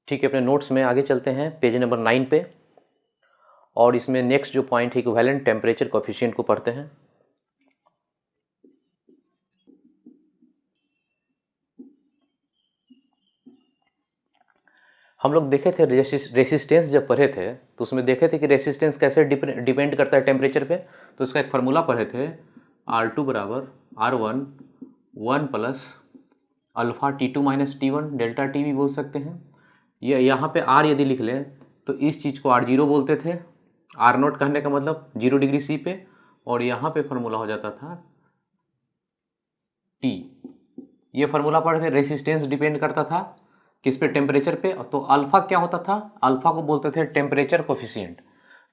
ठीक है, अपने नोट्स में आगे चलते हैं पेज नंबर 9 पे, और इसमें नेक्स्ट जो पॉइंट है इक्विवेलेंट टेम्परेचर कोफिशिएंट को पढ़ते हैं। हम लोग देखे थे रेसिस्टेंस जब पढ़े थे तो उसमें देखे थे कि रेसिस्टेंस कैसे डिपेंड करता है टेम्परेचर पे। तो उसका एक फार्मूला पढ़े थे, R2 बराबर R1 1 plus alpha T2 minus T1 delta T भी बोल सकते हैं। ये यहाँ पे R यदि लिख लें तो इस चीज़ को R0 बोलते थे, R0 कहने का मतलब 0 डिग्री C पे, और यहाँ पे फार्मूला हो जाता था T। ये फार्मूला पढ़ के रेसिस्टेंस डिपेंड करता था किस पे, टेम्परेचर पे। तो अल्फ़ा क्या होता था, अल्फ़ा को बोलते थे टेम्परेचर कोफिशिएंट।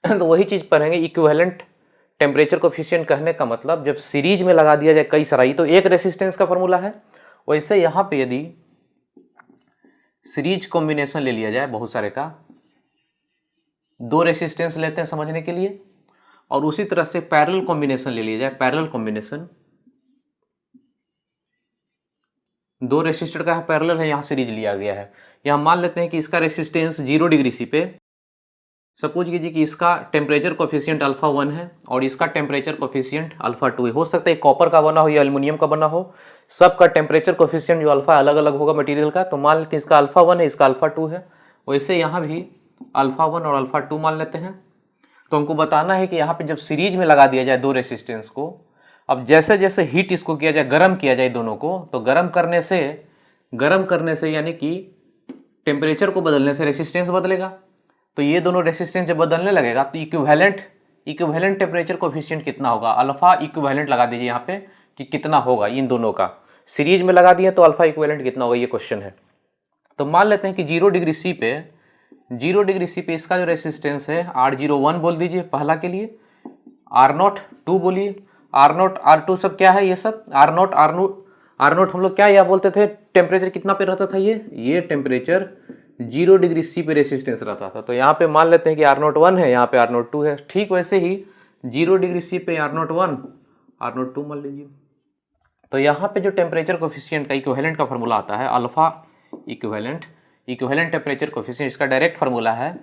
तो वही चीज़ पढ़ेंगे, इक्विवेलेंट टेम्परेचर कोफिशिएंट कहने का मतलब जब सीरीज में लगा दिया जाए कई सारा, तो एक रेसिस्टेंस का फार्मूला है, वैसे यहाँ पे यदि सीरीज कॉम्बिनेशन ले लिया जाए बहुत सारे का, दो रेसिस्टेंस लेते हैं समझने के लिए, और उसी तरह से पैरेलल कॉम्बिनेशन ले लिया जाए, पैरेलल कॉम्बिनेशन दो रेसिस्टर का पैरेलल है, यहाँ सीरीज लिया गया है। यहाँ मान लेते हैं कि इसका रेसिस्टेंस 0 डिग्री सी पे, सपोज कीजिए कि इसका टेम्परेचर कोफिशिएंट अल्फा 1 है और इसका टेम्परेचर कोफिशिएंट अल्फा 2 है। हो सकता है कॉपर का बना हो या एल्युमिनियम का बना हो, सबका टेम्परेचर कोफिशिएंट जो अल्फा अलग अलग होगा मटेरियल का। तो मान लेते हैं इसका अल्फा 1 है, इसका अल्फा 2 है, वैसे यहाँ भी अल्फा 1 और अल्फा 2 मान लेते हैं। तो हमको बताना है कि यहाँ पे जब सीरीज में लगा दिया जाए दो रेसिस्टेंस को, अब जैसे जैसे हीट इसको किया जाए, गर्म किया जाए दोनों को, तो गर्म करने से यानी कि टेम्परेचर को बदलने से रेसिस्टेंस बदलेगा। तो ये दोनों रेसिस्टेंस जब बदलने लगेगा तो इक्विवेलेंट टेम्परेचर कोफिशिएंट कितना होगा, अल्फा इक्विवेलेंट लगा दीजिए यहाँ पे कि कितना होगा इन दोनों का। सीरीज में लगा दिए तो अल्फा इक्विवेलेंट कितना होगा, ये क्वेश्चन है। तो मान लेते हैं कि 0 डिग्री सी पे इसका जो रेसिस्टेंस है R01 बोल दीजिए पहला के लिए, R0 2 बोलिए, R0 R2 सब क्या है, ये सब R0 हम लोग क्या या बोलते थे, टेम्परेचर कितना पे रहता था, ये टेम्परेचर 0 डिग्री सी पे रेसिस्टेंस रहता था। तो यहाँ पे मान लेते हैं कि R0 1 है, यहाँ पे R0 2 है। ठीक वैसे ही 0 डिग्री सी पे R0 1 R0 2 मान लीजिए। तो यहाँ पे जो टेम्परेचर कोफिशिएंट का इक्विवेलेंट का फार्मूला आता है अल्फा इक्विवेलेंट टेम्परेचर कोफिशिएंट, इसका डायरेक्ट फार्मूला है।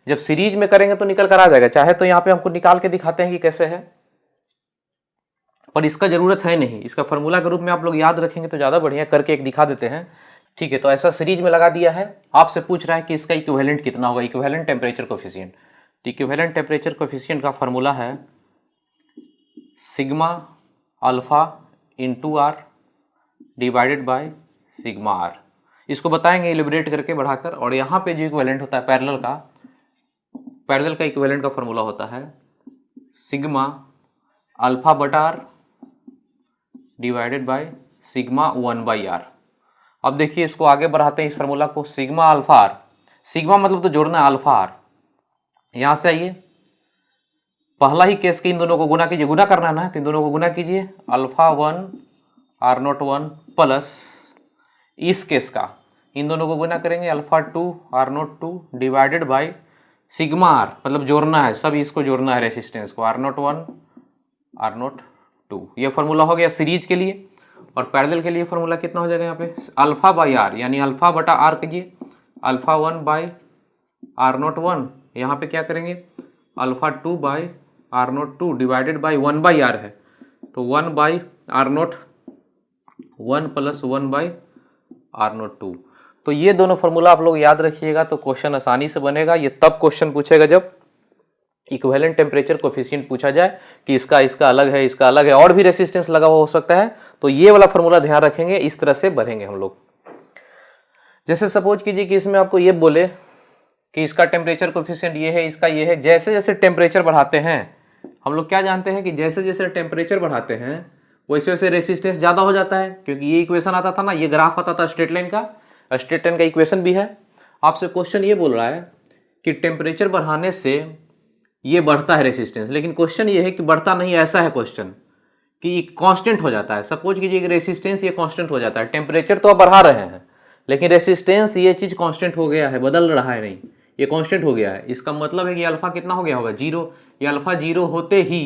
जब सीरीज में करेंगे तो निकल कर आ जाएगा, चाहे तो यहाँ पे हमको निकाल के दिखाते हैं कि कैसे है, पर इसका जरूरत है नहीं, इसका फार्मूला के रूप में आप लोग याद रखेंगे तो ज़्यादा बढ़िया। करके एक दिखा देते हैं, ठीक है। तो ऐसा सीरीज में लगा दिया है, आपसे पूछ रहा है कि इसका इक्विवेलेंट कितना होगा, इक्विवेलेंट टेम्परेचर कोफिशिएंट। तो इक्विवेलेंट टेम्परेचर कोफिशिएंट का फार्मूला है sigma alpha into R divided by sigma R. इसको बताएंगे इलिब्रेट करके बढ़ाकर। और यहाँ पे जो इक्विवेलेंट होता है पैरेलल का इक्विवेलेंट का फार्मूला होता है सिग्मा अल्फा बटा R divided by sigma 1 by R. अब देखिए इसको आगे बढ़ाते हैं इस फार्मूला को, सिग्मा अल्फा आर, सिग्मा मतलब तो जोड़ना है अल्फा आर। यहाँ से आइए, पहला ही केस के इन दोनों को गुना कीजिए, गुना करना है ना, तो इन दोनों को गुना कीजिए, अल्फा 1 R0 1 प्लस इस केस का इन दोनों को गुना करेंगे alpha 2 R0 2 divided by sigma R, मतलब जोड़ना है, सब इसको जोड़ना है रेसिस्टेंस को, R0 1 R0 2। ये फार्मूला हो गया सीरीज के लिए। और पैरेलल के लिए फार्मूला कितना हो जाएगा यहाँ पे, अल्फा बाई आर, यानी अल्फा बटा आर कीजिए, अल्फा 1 बाई R0 1, यहाँ पे क्या करेंगे alpha 2 by R0 2 divided by 1 by R है, तो 1 by R0 1 plus 1 by R0 2। तो ये दोनों फार्मूला आप लोग याद रखिएगा तो क्वेश्चन आसानी से बनेगा। ये तब क्वेश्चन पूछेगा जब इक्विवेलेंट टेम्परेचर कोफिशिएंट पूछा जाए कि इसका अलग है, इसका अलग है, और भी रेसिस्टेंस लगा हुआ हो सकता है। तो ये वाला फार्मूला ध्यान रखेंगे, इस तरह से बढ़ेंगे हम लोग। जैसे सपोज कीजिए कि इसमें आपको ये बोले कि इसका टेम्परेचर कोफिशिएंट ये है, इसका ये है। जैसे जैसे टेम्परेचर बढ़ाते हैं, हम लोग क्या जानते हैं कि जैसे जैसे टेम्परेचर बढ़ाते हैं वैसे वैसे रेसिस्टेंस ज़्यादा हो जाता है, क्योंकि ये इक्वेशन आता था ना, ये ग्राफ आता था स्ट्रेट लाइन का इक्वेशन भी है। आपसे क्वेश्चन ये बोल रहा है कि टेम्परेचर बढ़ाने से ये बढ़ता है रेसिस्टेंस, लेकिन क्वेश्चन ये है कि बढ़ता नहीं, ऐसा है क्वेश्चन कि कांस्टेंट हो जाता है। सपोज कीजिए कि रेसिस्टेंस ये कांस्टेंट हो जाता है, टेम्परेचर तो आप बढ़ा रहे हैं लेकिन रेसिस्टेंस ये चीज़ कांस्टेंट हो गया है, बदल रहा है नहीं, ये कांस्टेंट हो गया है। इसका मतलब है कि अल्फा कितना हो गया होगा 0। ये अल्फा 0 होते ही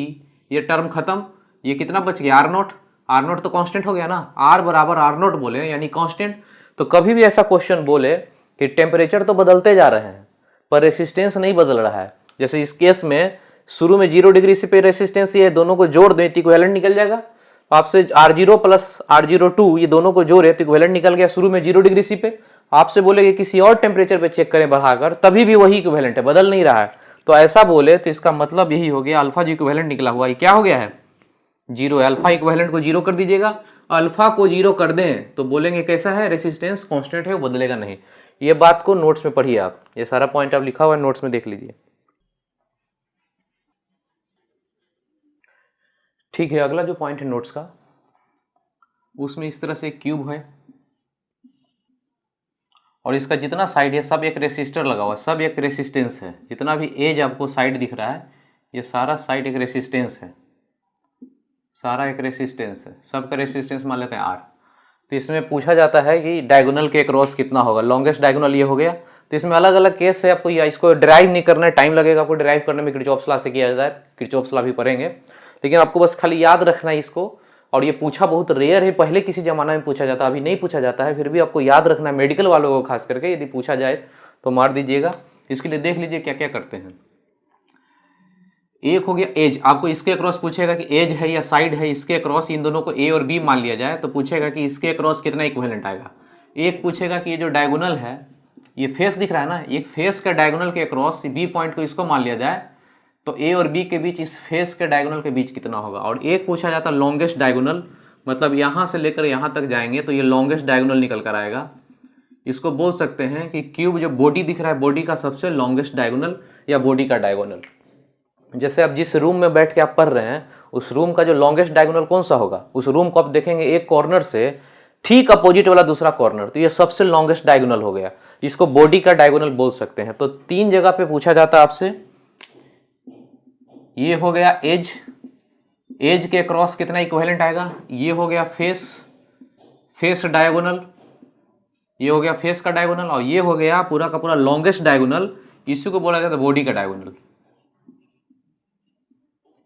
ये टर्म खत्म, ये कितना बच गया R0 तो कांस्टेंट हो गया ना, R बराबर R0 बोले यानी कांस्टेंट। तो कभी भी ऐसा क्वेश्चन बोले कि टेम्परेचर तो बदलते जा रहे हैं पर रेसिस्टेंस नहीं बदल रहा है। जैसे इस केस में शुरू में 0 डिग्री से पे रेसिस्टेंस, ये दोनों को जोड़ दें तो इक्विवेलेंट निकल जाएगा। आपसे R0 प्लस R02 ये दोनों को जोड़े तो इक्विवेलेंट निकल गया शुरू में 0 डिग्री सी पे। आपसे बोले किसी और टेम्परेचर पे चेक करें बढ़ाकर, तभी भी वही इक्विवेलेंट है, बदल नहीं रहा है। तो ऐसा बोले तो इसका मतलब यही हो गया, अल्फा जो इक्विवेलेंट निकला हुआ ये क्या हो गया है, 0। अल्फा इक्विवेलेंट को 0 कर दीजिएगा, अल्फा को 0 कर दें तो बोलेंगे कैसा है, रेसिस्टेंस कांस्टेंट है, वो बदलेगा नहीं। ये बात को नोट्स में पढ़िए आप, ये सारा पॉइंट आप लिखा हुआ है नोट्स में देख लीजिए। ठीक है, अगला जो पॉइंट है नोट्स का, उसमें इस तरह से एक क्यूब है और इसका जितना साइड है सब एक रेसिस्टर लगा हुआ है, सब एक रेसिस्टेंस है। जितना भी एज आपको साइड दिख रहा है ये सारा साइड एक रेसिस्टेंस है, सारा एक रेसिस्टेंस है, सबका रेसिस्टेंस मान लेते हैं R। तो इसमें पूछा जाता है कि डायगोनल के क्रॉस कितना होगा, लॉन्गेस्ट डायगोनल ये हो गया। तो इसमें अलग अलग केस है, आपको या इसको ड्राइव नहीं करना है, टाइम लगेगा आपको ड्राइव करने में, किरचॉफ्स लॉ से किया जाता है, किरचॉफ्स लॉ भी पढ़ेंगे, लेकिन आपको बस खाली याद रखना है इसको। और ये पूछा बहुत रेयर है, पहले किसी जमाना में पूछा जाता, अभी नहीं पूछा जाता है, फिर भी आपको याद रखना है, मेडिकल वालों को खास करके यदि पूछा जाए तो मार दीजिएगा। इसके लिए देख लीजिए क्या क्या करते हैं। एक हो गया एज, आपको इसके अक्रॉस पूछेगा कि एज है या साइड है, इसके अक्रॉस इन दोनों को ए और बी मान लिया जाए तो पूछेगा कि इसके अक्रॉस कितना इक्विवेलेंट आएगा। एक पूछेगा कि ये जो डायगोनल है, ये फेस दिख रहा है ना, एक फेस का डायगोनल के अक्रॉस बी पॉइंट को इसको मान लिया जाए तो ए और बी के बीच, इस फेस के डायगोनल के बीच कितना होगा। और एक पूछा जाता है लॉन्गेस्ट डायगोनल, मतलब यहाँ से लेकर यहाँ तक जाएंगे तो ये लॉन्गेस्ट डायगोनल निकल कर आएगा। इसको बोल सकते हैं कि क्यूब जो बॉडी दिख रहा है, बॉडी का सबसे लॉन्गेस्ट डायगोनल या बॉडी का डायगोनल। जैसे आप जिस रूम में बैठ के आप पढ़ रहे हैं उस रूम का जो लॉन्गेस्ट डायगोनल कौन सा होगा, उस रूम को आप देखेंगे एक कॉर्नर से ठीक अपोजिट वाला दूसरा कॉर्नर, तो ये सबसे लॉन्गेस्ट डायगोनल हो गया, इसको बॉडी का डायगोनल बोल सकते हैं। तो 3 जगह पे पूछा जाता है आपसे। ये हो गया एज, एज के क्रॉस कितना इक्विवेलेंट आएगा, ये हो गया फेस, फेस डायगोनल, ये हो गया फेस का डायगोनल, और ये हो गया पूरा का पूरा लॉन्गेस्ट डायगोनल, इसी को बोला जाता है बॉडी का डायगोनल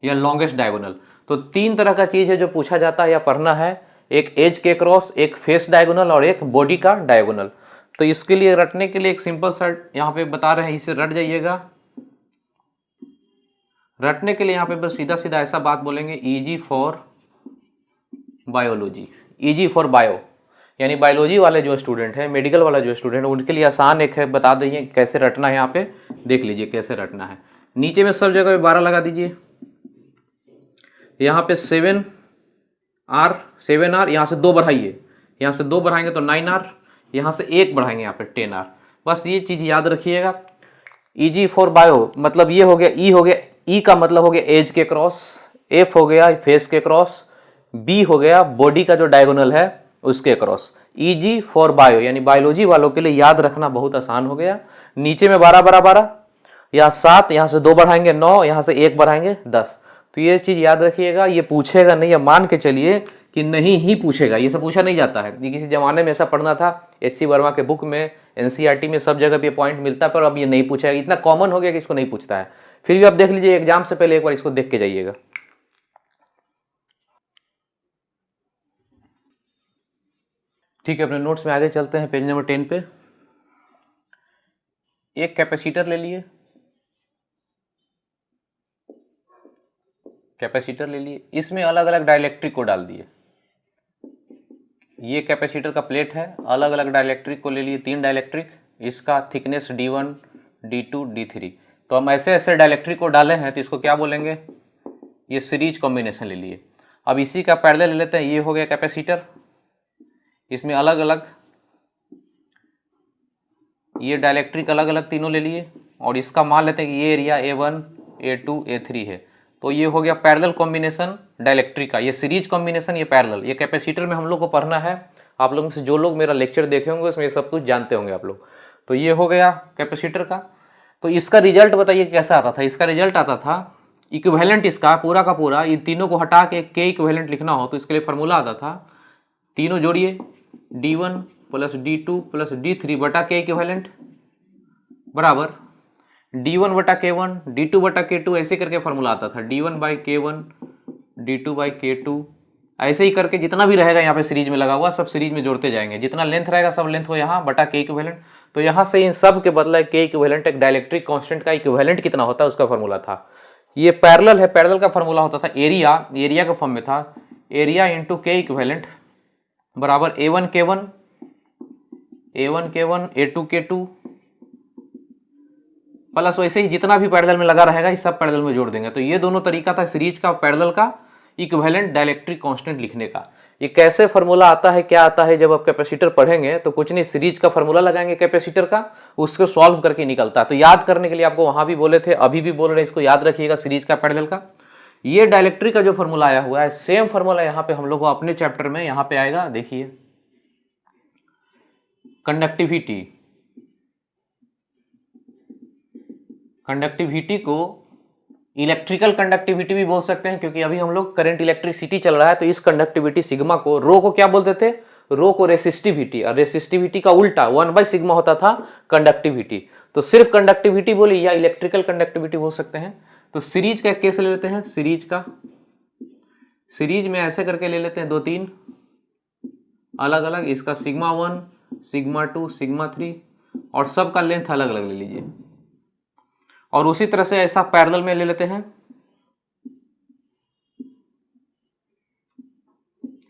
या लॉन्गेस्ट डायगोनल। तो 3 तरह का चीज है जो पूछा जाता है या पढ़ना है, एक एज के क्रॉस, एक फेस डायगोनल और एक बॉडी का डायगोनल। तो इसके लिए रटने के लिए एक सिंपल सा यहाँ पे बता रहे हैं, इसे रट जाइएगा। रटने के लिए यहाँ पे बस सीधा सीधा ऐसा बात बोलेंगे, easy for biology, easy for bio, यानी बायोलॉजी वाले जो स्टूडेंट हैं, मेडिकल वाला जो स्टूडेंट है, उनके लिए आसान एक है, बता दीजिए कैसे रटना है। यहाँ पे देख लीजिए कैसे रटना है। नीचे में सब जगह पे 12 लगा दीजिए, यहाँ पे 7R, यहाँ से 2 बढ़ाइए, यहाँ से 2 बढ़ाएंगे तो 9R, यहाँ से 1 बढ़ाएंगे यहाँ पे 10R। बस ये चीज़ याद रखिएगा। ईजी फॉर बायो मतलब ये हो गया, ई हो गया, ई का मतलब हो गया एज के क्रॉस, एफ हो गया फेस के क्रॉस, बी हो गया बॉडी का जो डायगोनल है उसके क्रॉस। ईजी फॉर बायो यानी बायोलॉजी वालों के लिए याद रखना बहुत आसान हो गया। नीचे में 12 12 12, यहाँ 7, यहाँ से 2 बढ़ाएंगे 9, यहाँ से 1 बढ़ाएंगे 10। तो ये चीज़ याद रखिएगा, ये पूछेगा नहीं, या मान के चलिए कि नहीं ही पूछेगा, ये सब पूछा नहीं जाता है। ये किसी जमाने में ऐसा पढ़ना था, HC वर्मा के बुक में, NCERT में सब जगह पे पॉइंट मिलता है, पर अब ये नहीं पूछेगा, इतना कॉमन हो गया कि इसको नहीं पूछता है। फिर भी आप देख लीजिए एग्जाम से पहले एक बार इसको देख के जाइएगा। ठीक है, अपने नोट्स में आगे चलते हैं, पेज नंबर 10 पे। एक कैपेसिटर ले लिए, कैपेसिटर ले लिए, इसमें अलग अलग डाइलेक्ट्रिक को डाल दिए। ये कैपेसिटर का प्लेट है, अलग अलग डाइलेक्ट्रिक को ले लिए, 3 डाइलेक्ट्रिक, इसका थिकनेस D1 D2 D3। तो हम ऐसे ऐसे डाइलेक्ट्रिक को डाले हैं तो इसको क्या बोलेंगे, ये सीरीज कॉम्बिनेशन ले लिए। अब इसी का पैरेलल ले लेते हैं, ये हो गया कैपेसिटर, इसमें अलग अलग ये डाइलेक्ट्रिक अलग अलग तीनों ले लिए, और इसका मान लेते हैं कि ये एरिया A1 A2 A3 है। तो ये हो गया पैरेलल कॉम्बिनेशन डाइलेक्ट्रिक का, ये सीरीज कॉम्बिनेशन, ये पैरेलल। ये कैपेसिटर में हम लोग को पढ़ना है, आप लोगों में से जो लोग मेरा लेक्चर देखे होंगे उसमें ये सब कुछ जानते होंगे आप लोग। तो ये हो गया कैपेसिटर का। तो इसका रिजल्ट बताइए कैसा आता था। इसका रिजल्ट आता था इक्विवेलेंट, इसका पूरा का पूरा, इन तीनों को हटा के के इक्विवेलेंट लिखना हो तो इसके लिए फार्मूला आता था, तीनों जोड़िए, D1 + D2 + D3 बटा के इक्विवेलेंट बराबर D1 बटा K1 D2 बटा K2, ऐसे करके फार्मूला आता था। D1/K1 D2/K2 ऐसे ही करके जितना भी रहेगा यहाँ पे सीरीज में लगा हुआ सब सीरीज में जोड़ते जाएंगे, जितना लेंथ रहेगा सब लेंथ हो यहाँ बटा के इक्विवेलेंट। तो यहाँ से इन सब के बदला के इक्विवेलेंट एक डाइलेक्ट्रिक कांस्टेंट का इक्विवेलेंट कितना होता है उसका फॉर्मूला था। ये पैरेलल है, पैरेलल का फॉर्मूला होता था एरिया, एरिया के फॉर्म में था एरिया इंटू के इक्विवेलेंट बराबर A1 K1 A2 K2 plus वैसे ही जितना भी पैरेलल में लगा रहेगा इस सब पैरेलल में जोड़ देंगे। तो ये दोनों तरीका था सीरीज का पैरेलल का इक्विवेलेंट डाइलेक्ट्रिक कांस्टेंट लिखने का। ये कैसे फार्मूला आता है, क्या आता है, जब आप कैपेसिटर पढ़ेंगे तो कुछ नहीं, सीरीज का फार्मूला लगाएंगे कैपेसिटर का, उसको सॉल्व करके निकलता है। तो याद करने के लिए आपको वहां भी बोले थे, अभी भी बोल रहे हैं, इसको याद रखिएगा सीरीज का पैरेलल का। ये डाइलेक्ट्रिक का जो फार्मूला आया हुआ है सेम फार्मूला यहाँ पे हम लोग को अपने चैप्टर में यहाँ पे आएगा। देखिए कंडक्टिविटी, कंडक्टिविटी को इलेक्ट्रिकल कंडक्टिविटी भी बोल सकते हैं, क्योंकि अभी हम लोग करंट इलेक्ट्रिसिटी चल रहा है। तो इस कंडक्टिविटी सिग्मा को, रो को क्या बोलते थे, रो को रेसिस्टिविटी, और रेसिस्टिविटी का उल्टा 1/सिग्मा होता था कंडक्टिविटी। तो सिर्फ कंडक्टिविटी बोली या इलेक्ट्रिकल कंडक्टिविटी बोल सकते हैं। तो सीरीज का केस ले लेते हैं, सीरीज का, सीरीज में ऐसे करके ले लेते हैं 2-3 अलग अलग, इसका सिग्मा 1 सिग्मा 2 सिग्मा 3 और सबका लेंथ अलग अलग ले लीजिए। और उसी तरह से ऐसा पैरेलल में ले लेते हैं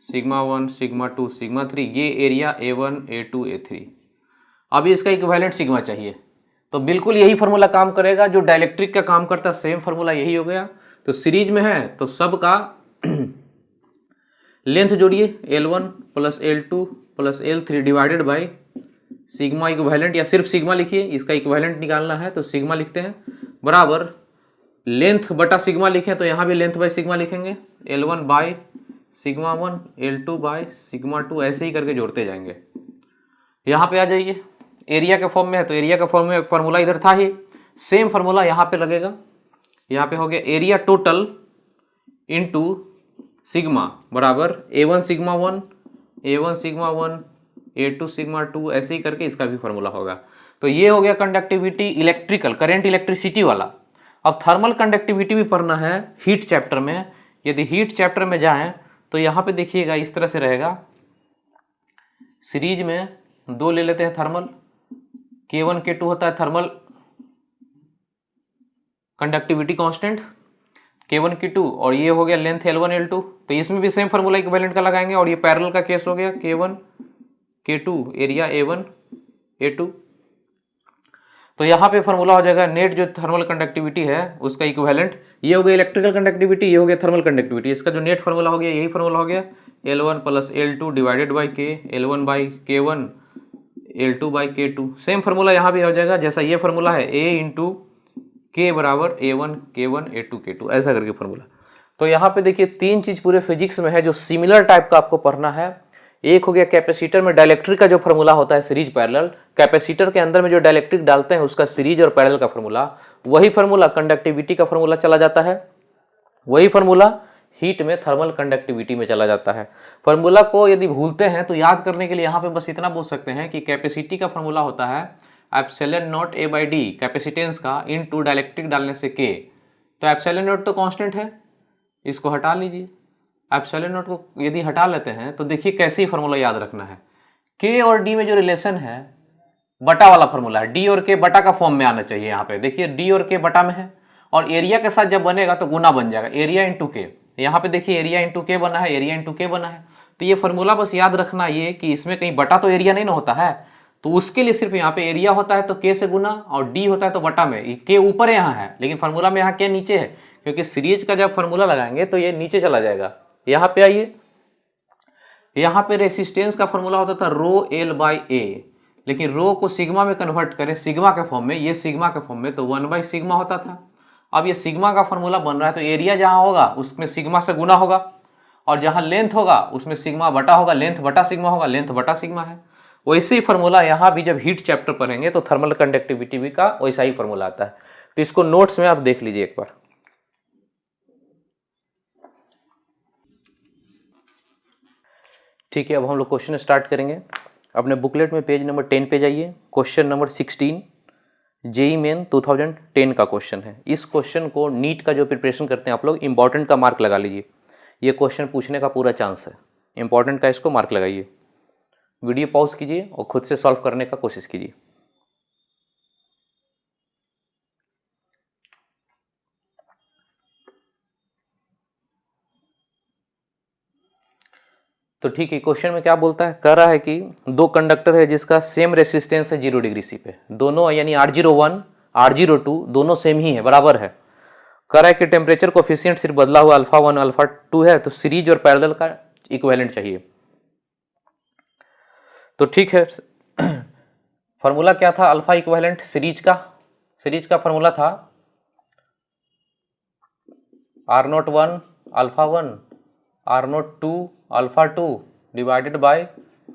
सिग्मा 1 सिग्मा 2 सिग्मा 3, ये एरिया A1 A2 A3। अभी इसका इक्विवेलेंट सिग्मा चाहिए, तो बिल्कुल यही फार्मूला काम करेगा जो डाइलेक्ट्रिक का काम करता है, सेम फार्मूला यही हो गया। तो सीरीज में है तो सबका लेंथ जोड़िए L1 plus L2 plus L3 divided by sigma equivalent, या सिर्फ सिग्मा लिखिए, इसका इक्विवेलेंट निकालना है तो सिग्मा लिखते हैं बराबर लेंथ बटा सिग्मा लिखें तो यहाँ भी लेंथ बाई सिग्मा लिखेंगे, L1 by sigma 1 L2 by sigma 2, ऐसे ही करके जोड़ते जाएंगे। यहाँ पे आ जाइए, एरिया के फॉर्म में है तो एरिया का फॉर्म में फार्मूला इधर था ही, सेम फार्मूला यहाँ पे लगेगा। यहाँ पे हो गया एरिया टोटल इंटू सिग्मा बराबर A1 sigma 1 A1 sigma 1 A2 sigma 2, ऐसे ही करके इसका भी फार्मूला होगा। तो ये हो गया कंडक्टिविटी इलेक्ट्रिकल, करंट इलेक्ट्रिसिटी वाला। अब थर्मल कंडक्टिविटी भी पढ़ना है हीट चैप्टर में। यदि हीट चैप्टर में जाएं तो यहाँ पे देखिएगा इस तरह से रहेगा, सीरीज में 2 ले लेते हैं थर्मल, K1 K2 होता है thermal conductivity constant K1 K2, और ये हो गया लेंथ L1 L2। तो इसमें भी सेम फार्मूला इक्विवेलेंट का लगाएंगे, और ये पैरेलल का केस हो गया K1 K2 area A1 A2। तो यहाँ पे फार्मूला हो जाएगा नेट जो थर्मल कंडक्टिविटी है उसका इक्विवेलेंट, ये हो गया इलेक्ट्रिकल कंडक्टिविटी, ये हो गया थर्मल कंडक्टिविटी, इसका जो नेट फार्मूला हो गया यही फार्मूला हो गया L1 plus L2 divided by K, L1 by K1 L2 by K2। Same formula यहाँ भी हो जाएगा जैसा ये फार्मूला है, A इंटू K बराबर A1 K1 A2 K2, ऐसा करके फार्मूला। तो यहाँ पे देखिए 3 चीज पूरे फिजिक्स में है जो सिमिलर टाइप का आपको पढ़ना है। एक हो गया कैपेसिटर में डाइलेक्ट्रिक का जो फार्मूला होता है सीरीज पैरेलल, कैपेसिटर के अंदर में जो डाइलेक्ट्रिक डालते हैं उसका सीरीज और पैरेलल का फार्मूला, वही फार्मूला कंडक्टिविटी का फार्मूला चला जाता है, वही फार्मूला हीट में थर्मल कंडक्टिविटी में चला जाता है। फार्मूला को यदि भूलते हैं तो याद करने के लिए यहाँ पे बस इतना बोल सकते हैं कि कैपेसिटी का फार्मूला होता है epsilon not A by D, capacitance का, इनटू डाइलेक्ट्रिक डालने से K। तो एप्सिलॉन नॉट तो कांस्टेंट है, इसको हटा लीजिए। एप्सिलॉन नॉट को यदि हटा लेते हैं तो देखिए कैसे ही फार्मूला याद रखना है। K और D में जो रिलेशन है बटा वाला फार्मूला है, D और K बटा का फॉर्म में आना चाहिए। यहाँ पे देखिए D और K बटा में है, और एरिया के साथ जब बनेगा तो गुना बन जाएगा, एरिया इंटू K। यहाँ पे देखिए एरिया इंटू K बना है, एरिया इंटू K बना है। तो ये फार्मूला बस याद रखना ये कि इसमें कहीं बटा तो एरिया नहीं ना होता है, तो उसके लिए सिर्फ यहाँ पे एरिया होता है तो K से गुना, और D होता है तो बटा में। K ऊपर यहाँ है लेकिन फार्मूला में यहाँ K नीचे है, क्योंकि सीरीज का जब फार्मूला लगाएंगे तो ये नीचे चला जाएगा। यहाँ पे आइए, यहाँ पे रेसिस्टेंस का फार्मूला होता था रो L बाई A, लेकिन रो को सिग्मा में कन्वर्ट करें सिग्मा के फॉर्म में, ये सिग्मा के फॉर्म में, तो 1/सिग्मा होता था। अब ये सिग्मा का फार्मूला बन रहा है तो एरिया जहाँ होगा उसमें सिग्मा से गुना होगा, और जहाँ लेंथ होगा उसमें सिग्मा बटा होगा, लेंथ बटा सिग्मा होगा, लेंथ बटा सिग्मा है। वैसे ही फार्मूला यहाँ भी जब हीट चैप्टर पढ़ेंगे तो थर्मल कंडक्टिविटी भी का वैसा ही फार्मूला आता है। तो इसको नोट्स में आप देख लीजिए एक बार। ठीक है, अब हम लोग क्वेश्चन स्टार्ट करेंगे। अपने बुकलेट में पेज नंबर 10 पे जाइए, क्वेश्चन नंबर 16 जेई मेन 2010 का क्वेश्चन है। इस क्वेश्चन को नीट का जो प्रिपरेशन करते हैं आप लोग, इंपॉर्टेंट का मार्क लगा लीजिए। ये क्वेश्चन पूछने का पूरा चांस है। इंपॉर्टेंट का इसको मार्क लगाइए। वीडियो पॉज कीजिए और खुद से सॉल्व करने का कोशिश कीजिए। तो ठीक है, क्वेश्चन में क्या बोलता है, कह रहा है कि दो कंडक्टर है जिसका सेम रेसिस्टेंस है 0 डिग्री सी पे, दोनों यानी R01 R02 दोनों सेम ही है, बराबर है। कह रहा है कि टेम्परेचर कोफिशिएंट सिर्फ बदला हुआ अल्फा 1 अल्फा 2 है, तो सीरीज और पैरेलल का इक्विवेलेंट चाहिए। तो ठीक है, फॉर्मूला क्या था अल्फा इक्विवेलेंट सीरीज का फॉर्मूला था R01 alpha 1 R02 alpha 2 divided bye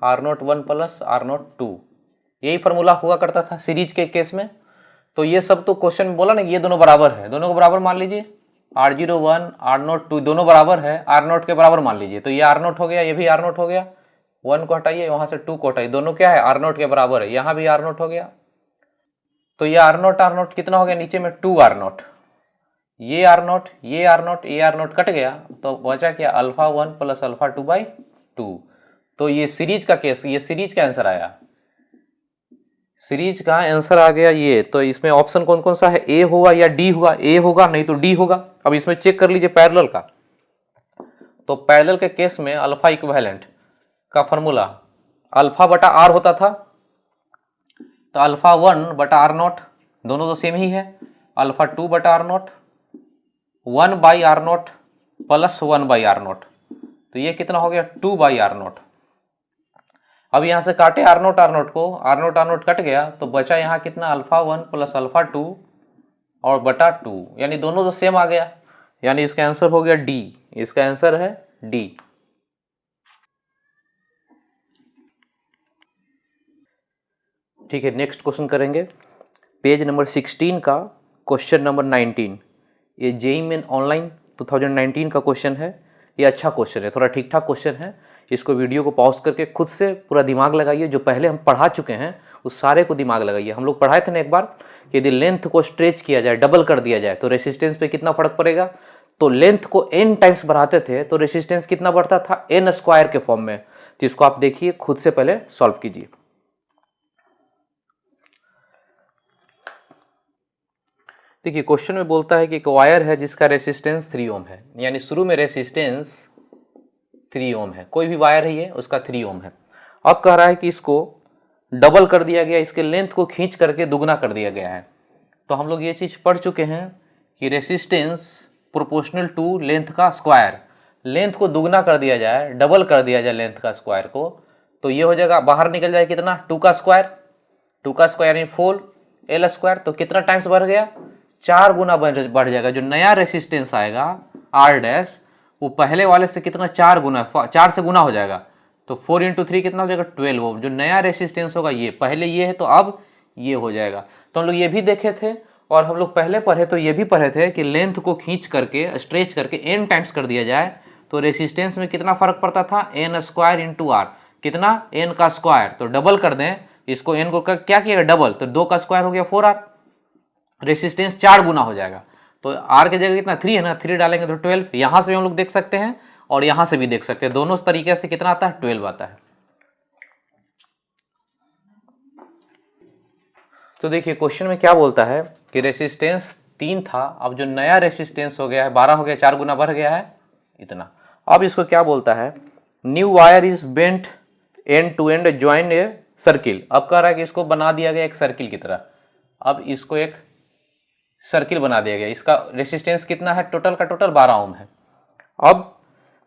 R01 plus R02, यही फॉर्मूला हुआ करता था सीरीज के केस में। तो ये सब तो क्वेश्चन में बोला ना कि ये दोनों बराबर है, दोनों को बराबर मान लीजिए, R01 R02 दोनों बराबर है, R0 के बराबर मान लीजिए। तो ये R0 हो गया, ये भी R0 हो गया, 1 को हटाइए, वहां से 2 को हटाइए, दोनों क्या है R0 के बराबर है, यहाँ भी R0 हो गया। तो ये R0 कितना हो गया, नीचे में 2R0, ये R0 ये R0 ये R0 कट गया, तो बचा क्या अल्फा 1 प्लस अल्फा 2 बाई 2। तो ये सीरीज का केस, ये सीरीज का आंसर आया, सीरीज का आंसर आ गया ये। तो इसमें ऑप्शन कौन कौन सा है, ए होगा या डी होगा, ए होगा नहीं तो डी होगा। अब इसमें चेक कर लीजिए पैरेलल का, तो पैरेलल के केस में अल्फा इक्विवेलेंट का फॉर्मूला अल्फा बटा आर होता था, तो अल्फा 1 बटा R0 दोनों तो सेम ही है, अल्फा 2 बटा R0 1 by R0 plus 1 by R0, तो ये कितना हो गया 2 बाई R0। अब यहाँ से काटे R0 को, R0 कट गया, तो बचा यहाँ कितना अल्फा 1 प्लस अल्फा 2 और बटा 2, यानी दोनों तो सेम आ गया, यानी इसका आंसर हो गया डी, इसका आंसर है डी। ठीक है, नेक्स्ट क्वेश्चन करेंगे, पेज नंबर 16 का क्वेश्चन नंबर 19। ये जेईई मेन ऑनलाइन 2019 का क्वेश्चन है, ये अच्छा क्वेश्चन है, थोड़ा ठीक ठाक क्वेश्चन है। इसको वीडियो को पॉज करके खुद से पूरा दिमाग लगाइए, जो पहले हम पढ़ा चुके हैं उस सारे को दिमाग लगाइए। हम लोग पढ़ाए थे ना एक बार कि यदि लेंथ को स्ट्रेच किया जाए, डबल कर दिया जाए, तो रेसिस्टेंस पे कितना फर्क पड़ेगा। तो लेंथ को n टाइम्स बढ़ाते थे तो रेसिस्टेंस कितना बढ़ता था, n स्क्वायर के फॉर्म में। तो इसको आप देखिए, खुद से पहले सॉल्व कीजिए। देखिए क्वेश्चन में बोलता है कि एक वायर है जिसका रेसिस्टेंस 3 ओम है, यानी शुरू में रेसिस्टेंस 3 ओम है, कोई भी वायर है ये, उसका 3 ओम है। अब कह रहा है कि इसको डबल कर दिया गया, इसके लेंथ को खींच करके दुगना कर दिया गया है। तो हम लोग ये चीज़ पढ़ चुके हैं कि रेसिस्टेंस प्रोपोर्शनल टू लेंथ का स्क्वायर, लेंथ को दुगना कर दिया जाए, डबल कर दिया जाए लेंथ का स्क्वायर को, तो ये हो जाएगा, बाहर निकल जाए कितना 2 का स्क्वायर, 2 का स्क्वायर यानी 4 L², तो कितना टाइम्स बढ़ गया, 4 गुना बढ़ जाएगा। जो नया रेसिस्टेंस आएगा R डैश, वो पहले वाले से कितना 4 गुना, 4 से गुना हो जाएगा, तो 4 × 3 कितना हो जाएगा 12 ओम। जो नया रेसिस्टेंस होगा ये, पहले ये है तो अब ये हो जाएगा। तो हम लोग ये भी देखे थे और हम लोग पहले पढ़े तो ये भी पढ़े थे कि लेंथ को खींच करके स्ट्रेच करके n टाइम्स कर दिया जाए तो रेसिस्टेंस में कितना फर्क पड़ता था, n² × R, कितना n का स्क्वायर। तो डबल कर दें इसको, n को क्या किएगा डबल, तो 2 का स्क्वायर हो गया 4R, रेसिस्टेंस 4 गुना हो जाएगा। तो R की जगह कितना 3 है ना, 3 डालेंगे तो 12, यहाँ से भी हम लोग देख सकते हैं और यहाँ से भी देख सकते हैं, दोनों तरीके से कितना आता है 12 आता है। तो देखिए क्वेश्चन में क्या बोलता है कि रेसिस्टेंस 3 था, अब जो नया रेसिस्टेंस हो गया है 12 हो गया, 4 गुना बढ़ गया है इतना। अब इसको क्या बोलता है, new wire is bent end to end join a circle. अब कह रहा है कि इसको बना दिया गया एक सर्किल की तरह, अब इसको एक सर्किल बना दिया गया, इसका रेसिस्टेंस कितना है, टोटल का टोटल 12 ओम है। अब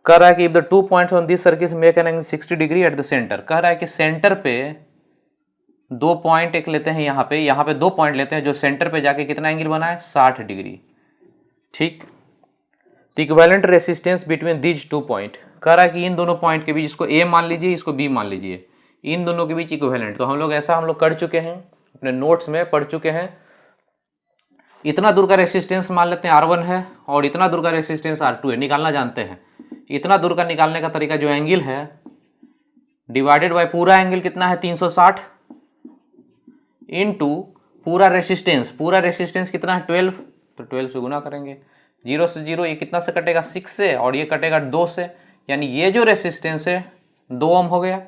कह रहा है कि if the 2 points on this circle make an angle 60 degree at the centre. कह रहा है कि सेंटर पे 2 पॉइंट एक लेते हैं, यहाँ पे 2 पॉइंट लेते हैं, जो सेंटर पे जाके कितना एंगल बनाए 60 डिग्री। ठीक, the equivalent resistance between these 2 point. कह रहा है कि इन दोनों पॉइंट के बीच, इसको ए मान लीजिए, इसको बी मान लीजिए, इन दोनों के बीच इक्विवेलेंट। तो हम लोग कर चुके हैं, अपने नोट्स में पढ़ चुके हैं। इतना दूर का रेसिस्टेंस मान लेते हैं R1 है और इतना दूर का रेसिस्टेंस R2 है, निकालना जानते हैं। इतना दूर का निकालने का तरीका, जो एंगल है डिवाइडेड बाय पूरा एंगल कितना है 360 इनटू पूरा रेसिस्टेंस कितना है 12, तो 12 से गुना करेंगे, 0 से 0 ये कितना से कटेगा 6 से, और ये कटेगा 2 से, यानी ये जो रेसिस्टेंस है 2 ओम हो गया।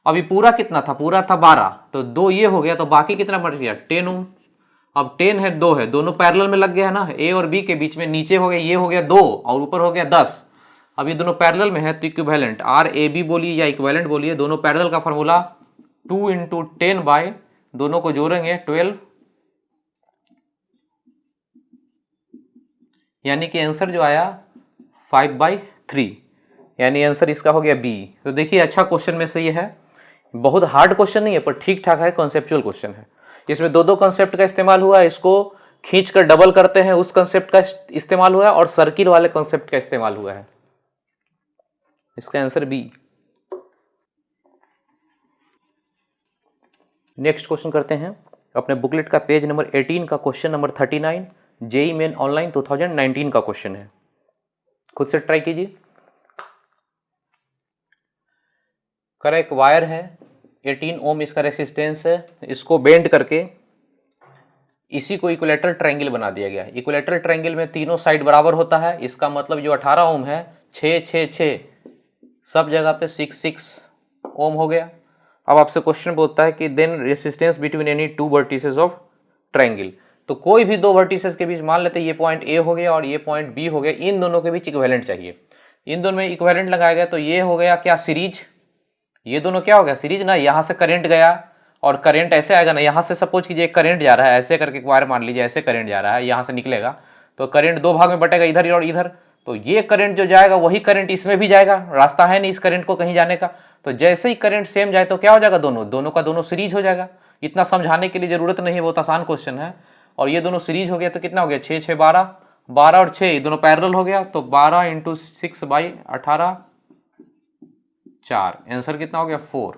अभी पूरा कितना था, पूरा था 12, तो 2 ये हो गया, तो बाकी कितना बच गया 10 ओम। अब 10 है 2 है, दोनों पैरेलल में लग गया है ना, ए और बी के बीच में, नीचे हो गया ये हो गया 2 और ऊपर हो गया 10। अब ये दोनों पैरेलल में है तो इक्विवेलेंट आर ए बी बोलिए या इक्विवेलेंट बोलिए, दोनों पैरेलल का फार्मूला 2 इंटू 10 बाय, दोनों को जोड़ेंगे 12, यानी कि आंसर जो आया 5/3, यानी आंसर इसका हो गया बी। तो देखिए अच्छा क्वेश्चन में से ये है, बहुत हार्ड क्वेश्चन नहीं है पर ठीक ठाक है, कॉन्सेप्चुअल क्वेश्चन है। इसमें दो कंसेप्ट का इस्तेमाल हुआ है, इसको खींच कर डबल करते हैं उस कंसेप्ट का इस्तेमाल हुआ है, और सर्किल वाले कंसेप्ट का इस्तेमाल हुआ है। इसका आंसर बी। नेक्स्ट क्वेश्चन करते हैं अपने बुकलेट का पेज नंबर 18 का question number 39, JEE main online 2019 का क्वेश्चन है, खुद से ट्राई कीजिए। करा एक वायर है 18 ओम इसका रेसिस्टेंस है, इसको बेंड करके इसी को इक्विलैटरल ट्रायंगल बना दिया गया है। इक्विलैटरल ट्रायंगल में तीनों साइड बराबर होता है, इसका मतलब जो 18 ओम है 6 6 6 सब जगह पे 6 6 ओम हो गया। अब आपसे क्वेश्चन बोलता है कि then resistance between any two vertices of triangle, तो कोई भी दो वर्टिसेस के बीच, मान लेते हैं ये पॉइंट ए हो गया और ये पॉइंट बी हो गया, इन दोनों के बीच इक्विवेलेंट चाहिए। इन दोनों में इक्विवेलेंट लगाया गया तो ये हो गया क्या सीरीज, ये दोनों क्या हो गया सीरीज ना। यहाँ से करंट गया और करंट ऐसे आएगा ना, यहाँ से सपोज कीजिए करंट जा रहा है, ऐसे करके वायर मान लीजिए ऐसे करंट जा रहा है, यहाँ से निकलेगा तो करंट दो भाग में बटेगा, इधर और इधर। तो ये करंट जो जाएगा वही करंट इसमें भी जाएगा, रास्ता है नहीं इस करंट को कहीं जाने का। तो जैसे ही करंट सेम जाए तो क्या हो जाएगा, दोनों का दोनों सीरीज हो जाएगा। इतना समझाने की लिए जरूरत नहीं है, बहुत आसान क्वेश्चन है। और ये दोनों सीरीज हो गया तो कितना हो गया 6 6 12, 12 और 6 ये दोनों पैरेलल हो गया, तो 12 इंटू 6/18 4, आंसर कितना हो गया 4,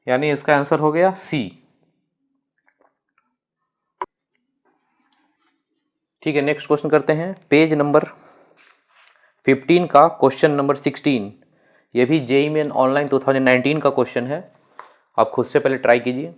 यानी इसका आंसर हो गया सी। ठीक है, नेक्स्ट क्वेश्चन करते हैं पेज नंबर 15 का क्वेश्चन नंबर 16, ये भी जेईई मेन ऑनलाइन 2019 का क्वेश्चन है, आप खुद से पहले ट्राई कीजिए।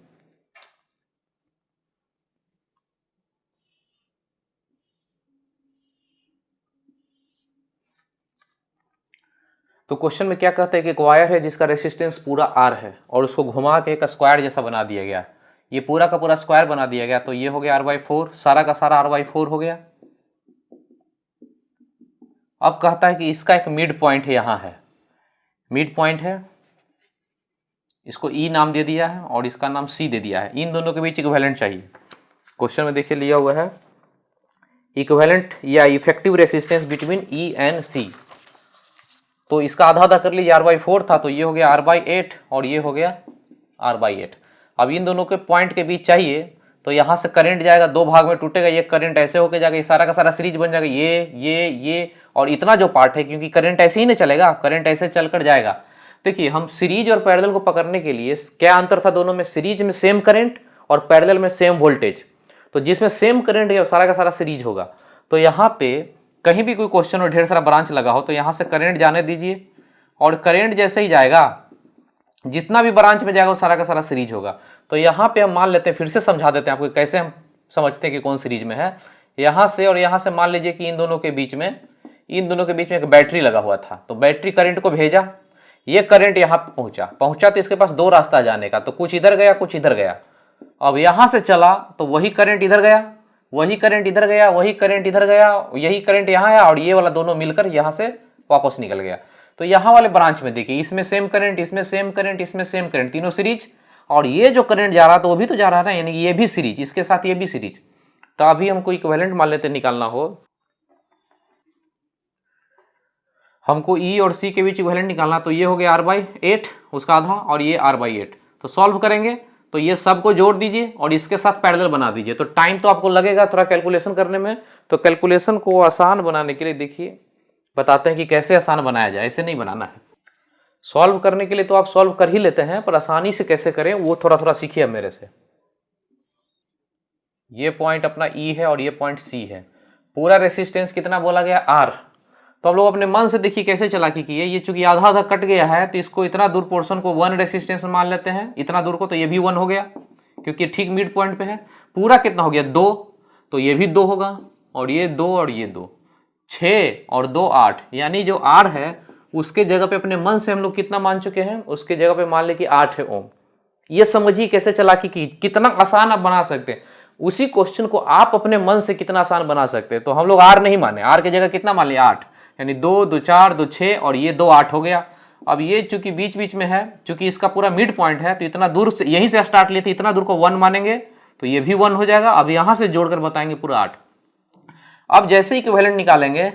तो क्वेश्चन में क्या कहते हैं कि एक वायर है जिसका रेसिस्टेंस पूरा आर है और उसको घुमा के एक स्क्वायर जैसा बना दिया गया, ये पूरा का पूरा स्क्वायर बना दिया गया, तो ये हो गया r/4, सारा का सारा r/4 हो गया। अब कहता है कि इसका एक मिड पॉइंट है, यहाँ है मिड पॉइंट है, इसको ई नाम दे दिया है और इसका नाम सी दे दिया है। इन दोनों के बीच इक्विवेलेंट चाहिए। क्वेश्चन में देखिए लिया हुआ है इक्विवेलेंट या effective resistance between E and C. तो इसका आधा आधा कर लीजिए, r/4 था तो ये हो गया r/8 और ये हो गया r/8। अब इन दोनों के पॉइंट के बीच चाहिए, तो यहाँ से करंट जाएगा, दो भाग में टूटेगा, ये करंट ऐसे होकर जाएगा, ये सारा का सारा सीरीज बन जाएगा, ये और इतना जो पार्ट है, क्योंकि करंट ऐसे ही नहीं चलेगा, करंट ऐसे चलकर जाएगा। देखिए हम सीरीज और पैरेलल को पकड़ने के लिए क्या अंतर था दोनों में, सीरीज में सेम करंट और पैरेलल में सेम वोल्टेज। तो जिसमें सेम करंट है सारा का सारा सीरीज होगा। तो यहाँ पे कहीं भी कोई क्वेश्चन और ढेर सारा ब्रांच लगा हो तो यहाँ से करंट जाने दीजिए, और करंट जैसे ही जाएगा जितना भी ब्रांच में जाएगा वो सारा का सारा सीरीज होगा। तो यहाँ पे हम मान लेते हैं, फिर से समझा देते हैं आपको कैसे हम समझते हैं कि कौन सीरीज में है। यहाँ से और यहाँ से मान लीजिए कि इन दोनों के बीच में एक बैटरी लगा हुआ था, तो बैटरी करंट को भेजा, ये करंट यहाँ पे पहुंचा तो इसके पास दो रास्ता जाने का, तो कुछ इधर गया कुछ इधर गया। अब यहाँ से चला तो वही करंट इधर गया, वही करंट इधर गया, वही करंट इधर गया, यही करंट यहाँ आया और ये वाला दोनों मिलकर यहाँ से वापस निकल गया। तो यहाँ वाले ब्रांच में देखिए इसमें सेम करंट, इसमें सेम करंट, इसमें सेम करंट, तीनों सीरीज, और ये जो करंट जा रहा तो वो भी तो जा रहा है ना, यानी ये भी सीरीज, इसके साथ ये भी सीरीज। तो अभी हमको इक्विवेलेंट मान लेते निकालना हो, हमको ई और सी के बीच इक्विवेलेंट निकालना, तो ये हो गया r/8 उसका आधा और ये r/8। तो सॉल्व करेंगे तो ये सब को जोड़ दीजिए और इसके साथ पैरेलल बना दीजिए। तो टाइम तो आपको लगेगा थोड़ा कैलकुलेशन करने में, तो कैलकुलेशन को आसान बनाने के लिए देखिए बताते हैं कि कैसे आसान बनाया जाए, ऐसे नहीं बनाना है। सॉल्व करने के लिए तो आप सॉल्व कर ही लेते हैं, पर आसानी से कैसे करें वो थोड़ा थोड़ा सीखिए मेरे से। ये पॉइंट अपना ई है और ये पॉइंट सी है, पूरा रेसिस्टेंस कितना बोला गया आर। तो आप लोग अपने मन से देखिए कैसे चालाकी किए, ये चूंकि आधा आधा कट गया है तो इसको इतना दूर पोर्शन को 1 रेसिस्टेंस मान लेते हैं, इतना दूर को, तो ये भी 1 हो गया क्योंकि ठीक मिड पॉइंट पे है। पूरा कितना हो गया 2, तो ये भी 2 होगा, और ये 2 और ये 2, 6 और 2 8, यानी जो R है उसके जगह पे अपने मन से हम लोग कितना मान चुके हैं, उसके जगह पे मान ले कि 8 है ओम। ये समझिए कैसे चालाकी की, कितना आसान आप बना सकते हैं। उसी क्वेश्चन को आप अपने मन से कितना आसान बना सकते हैं। तो हम लोग R नहीं माने, R की जगह कितना मान लिया 8, यानी 2 2 4 2 6 और ये 2 8 हो गया। अब ये चूंकि बीच बीच में है, चूंकि इसका पूरा मिड पॉइंट है, तो इतना दूर से यहीं से स्टार्ट लेते, इतना दूर को 1 मानेंगे तो ये भी 1 हो जाएगा। अब यहां से जोड़कर बताएंगे पूरा 8। अब जैसे इक्विवेलेंट निकालेंगे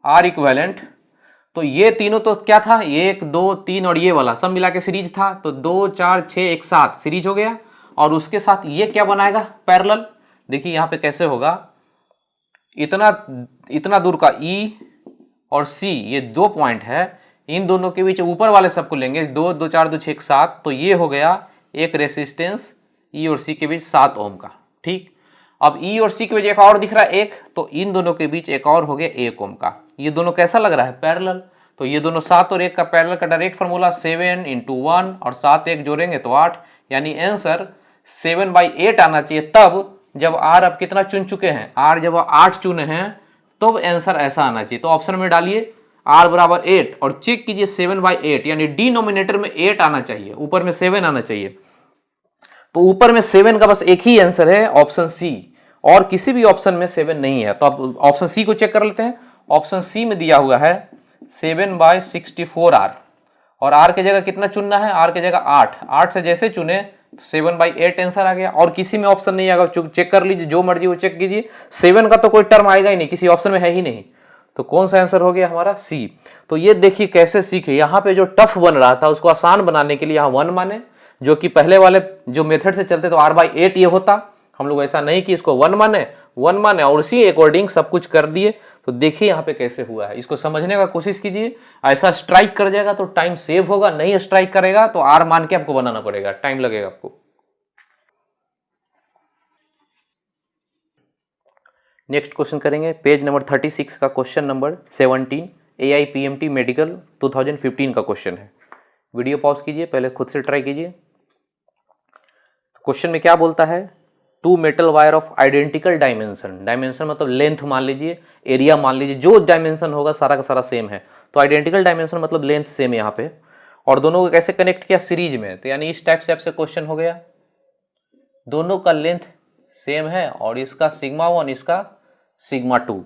R इक्विवेलेंट, तो ये तीनों तो क्या था, 1 2 3 और ये वाला सब मिला के सीरीज था, तो 2 4 6 1 7 सीरीज हो गया। और उसके साथ ये क्या बनाएगा, पैरेलल। देखिए यहाँ पे कैसे होगा, इतना दूर का E और C, ये 2 पॉइंट है, इन दोनों के बीच ऊपर वाले सबको लेंगे, 2 2 4 2 6 1 7, तो ये हो गया एक रेसिस्टेंस E और C के बीच 7 ओम का। ठीक, अब E और C के बीच एक और दिख रहा है 1, तो इन दोनों के बीच एक और हो गया 1 ओम का। ये दोनों कैसा लग रहा है, पैरेलल। तो ये दोनों 7 और 1 का पैरेलल का डायरेक्ट फार्मूला 7 × 1 और 7 1 जोड़ेंगे तो 8, यानी आंसर 7/8 आना चाहिए। तब जब R अब कितना चुन चुके हैं, R जब 8 चुने हैं तब आंसर ऐसा आना चाहिए। तो ऑप्शन में डालिए R बराबर 8 और चेक कीजिए 7/8, यानी डिनोमिनेटर में 8 आना चाहिए, ऊपर में 7 आना चाहिए। तो ऊपर में 7 का बस एक ही आंसर है, ऑप्शन सी, और किसी भी ऑप्शन में 7 नहीं है। तो अब ऑप्शन सी को चेक कर लेते हैं। ऑप्शन सी में दिया हुआ है 7/64R, और R की जगह कितना चुनना है, R की जगह 8 से जैसे चुने 7/8 आंसर आ गया। और किसी में ऑप्शन नहीं आएगा, चेक कर लीजिए, जो मर्जी वो चेक कीजिए, 7 का तो कोई टर्म आएगा ही नहीं, किसी ऑप्शन में है ही नहीं। तो कौन सा आंसर हो गया हमारा, सी। तो ये देखिए कैसे सीखे, यहाँ पे जो टफ बन रहा था उसको आसान बनाने के लिए यहाँ 1 माने, जो कि पहले वाले जो मेथड से चलते तो R/8 ये होता। हम लोग ऐसा नहीं कि इसको 1 माने और उसी अकॉर्डिंग सब कुछ कर दिए। तो देखिए यहाँ पे कैसे हुआ है, इसको समझने का कोशिश कीजिए। ऐसा स्ट्राइक कर जाएगा तो टाइम सेव होगा, नहीं स्ट्राइक करेगा तो R मान के आपको बनाना पड़ेगा, टाइम लगेगा आपको। नेक्स्ट क्वेश्चन करेंगे, पेज नंबर 36 का क्वेश्चन नंबर 17, AIPMT मेडिकल 2015 का क्वेश्चन है। वीडियो पॉज कीजिए, पहले खुद से ट्राई कीजिए। क्वेश्चन में क्या बोलता है, 2 metal wire of identical dimension, dimension मतलब लेंथ मान लीजिए, एरिया मान लीजिए, जो डायमेंशन होगा सारा का सारा सेम है। तो आइडेंटिकल डायमेंशन मतलब लेंथ सेम है यहाँ पे, और दोनों को कैसे कनेक्ट किया, सीरीज में। तो यानी इस टाइप से आपसे क्वेश्चन हो गया, दोनों का लेंथ सेम है और इसका σ1 इसका σ2।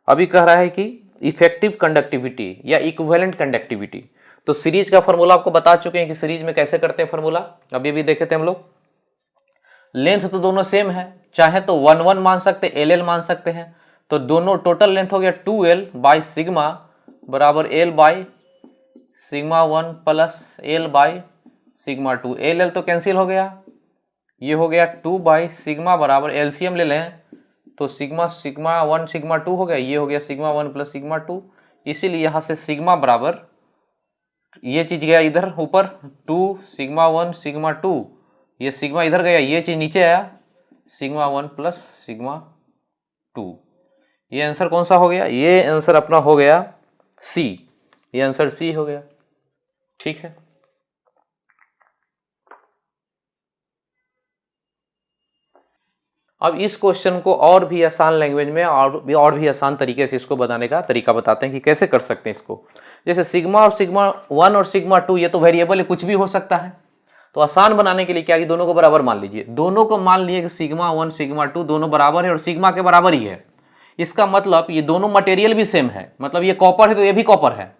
अभी कह रहा है कि इफेक्टिव कंडक्टिविटी या इक्विवेलेंट कंडक्टिविटी। तो सीरीज का फॉर्मूला आपको बता चुके हैं कि सीरीज में कैसे करते हैं फॉर्मूला, अभी भी देखे थे हम लोग। लेंथ तो दोनों सेम है, चाहे तो 1 1 मान सकते, LL मान सकते हैं। तो दोनों टोटल लेंथ हो गया 2L/σ बराबर L/σ1 प्लस L/σ2। LL तो कैंसिल हो गया, ये हो गया 2/σ बराबर एलसीएम ले लें तो σ1 σ2 हो गया, ये हो गया σ1 प्लस σ2। इसीलिए यहाँ से सिग्मा बराबर ये चीज गया इधर ऊपर 2 σ1 σ2, ये सिग्मा इधर गया, ये चीज नीचे आया σ1 प्लस σ2। ये आंसर कौन सा हो गया, ये आंसर अपना हो गया सी, ये आंसर सी हो गया। ठीक है, अब इस क्वेश्चन को और भी आसान लैंग्वेज में और भी आसान तरीके से इसको बताने का तरीका बताते हैं कि कैसे कर सकते हैं इसको। जैसे सिग्मा और σ1 और σ2 ये तो वेरिएबल है, कुछ भी हो सकता है। तो आसान बनाने के लिए क्या, दोनों को बराबर मान लीजिए, दोनों को मान लिए कि σ1 σ2 दोनों बराबर है और सिग्मा के बराबर ही है। इसका मतलब ये दोनों मटेरियल भी सेम है, मतलब ये कॉपर है तो ये भी कॉपर है।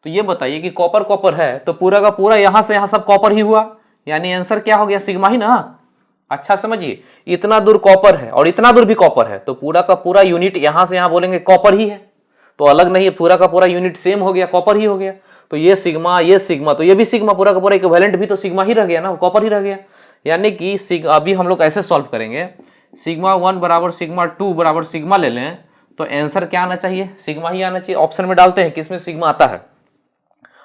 तो ये बताइए कि कॉपर कॉपर है तो पूरा का पूरा यहाँ से यहाँ सब कॉपर ही हुआ, यानी आंसर क्या हो गया, सिग्मा ही ना। अच्छा समझिए, इतना दूर कॉपर है और इतना दूर भी कॉपर है, तो पूरा का पूरा यूनिट यहाँ से यहाँ बोलेंगे कॉपर ही है, तो अलग नहीं है, पूरा का पूरा यूनिट सेम हो गया, कॉपर ही हो गया। तो ये सिग्मा तो ये भी सिग्मा, पूरा का पूरा इक्विवेलेंट भी तो सिग्मा ही रह गया ना, कॉपर ही रह गया। यानी कि अभी हम लोग ऐसे सॉल्व करेंगे, σ1 बराबर σ2 बराबर सिग्मा ले लें तो आंसर क्या आना चाहिए, सिग्मा ही आना चाहिए। ऑप्शन में डालते हैं किसमें सिग्मा आता है,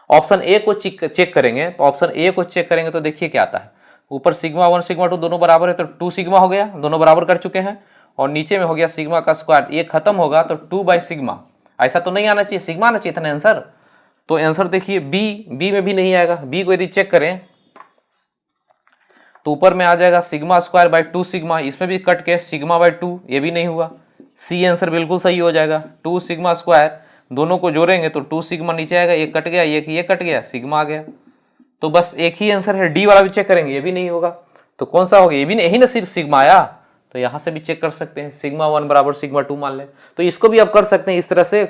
ऑप्शन ए को चेक करेंगे। तो ऑप्शन ए को चेक करेंगे तो देखिए क्या आता है, ऊपर σ1 σ2 दोनों बराबर है तो 2 सिग्मा हो गया, दोनों बराबर कर चुके हैं, और नीचे में हो गया सिग्मा का स्क्वायर, ये खत्म होगा तो 2/σ। ऐसा तो नहीं आना चाहिए, सिग्मा आना चाहिए था ना आंसर। तो आंसर देखिए बी में भी नहीं आएगा, बी को यदि चेक करें तो ऊपर में आ जाएगा σ2/2 सिग्मा, इसमें भी कट के σ/2, ये भी नहीं हुआ। सी आंसर बिल्कुल सही हो जाएगा। 2 सिग्मा स्क्वायर, दोनों को जोड़ेंगे तो 2 सिग्मा नीचे आएगा, एक कट गया, ये कट गया, सिग्मा आ गया। तो बस एक ही आंसर है, डी वाला भी चेक करेंगे, ये भी नहीं होगा तो कौन सा होगा, ये भी नहीं, यही ना सिर्फ सिग्मा आया, तो यहां से भी चेक कर सकते हैं, सिग्मा 1 बराबर सिग्मा 2 मान लें। तो इसको भी आप कर सकते हैं इस तरह से।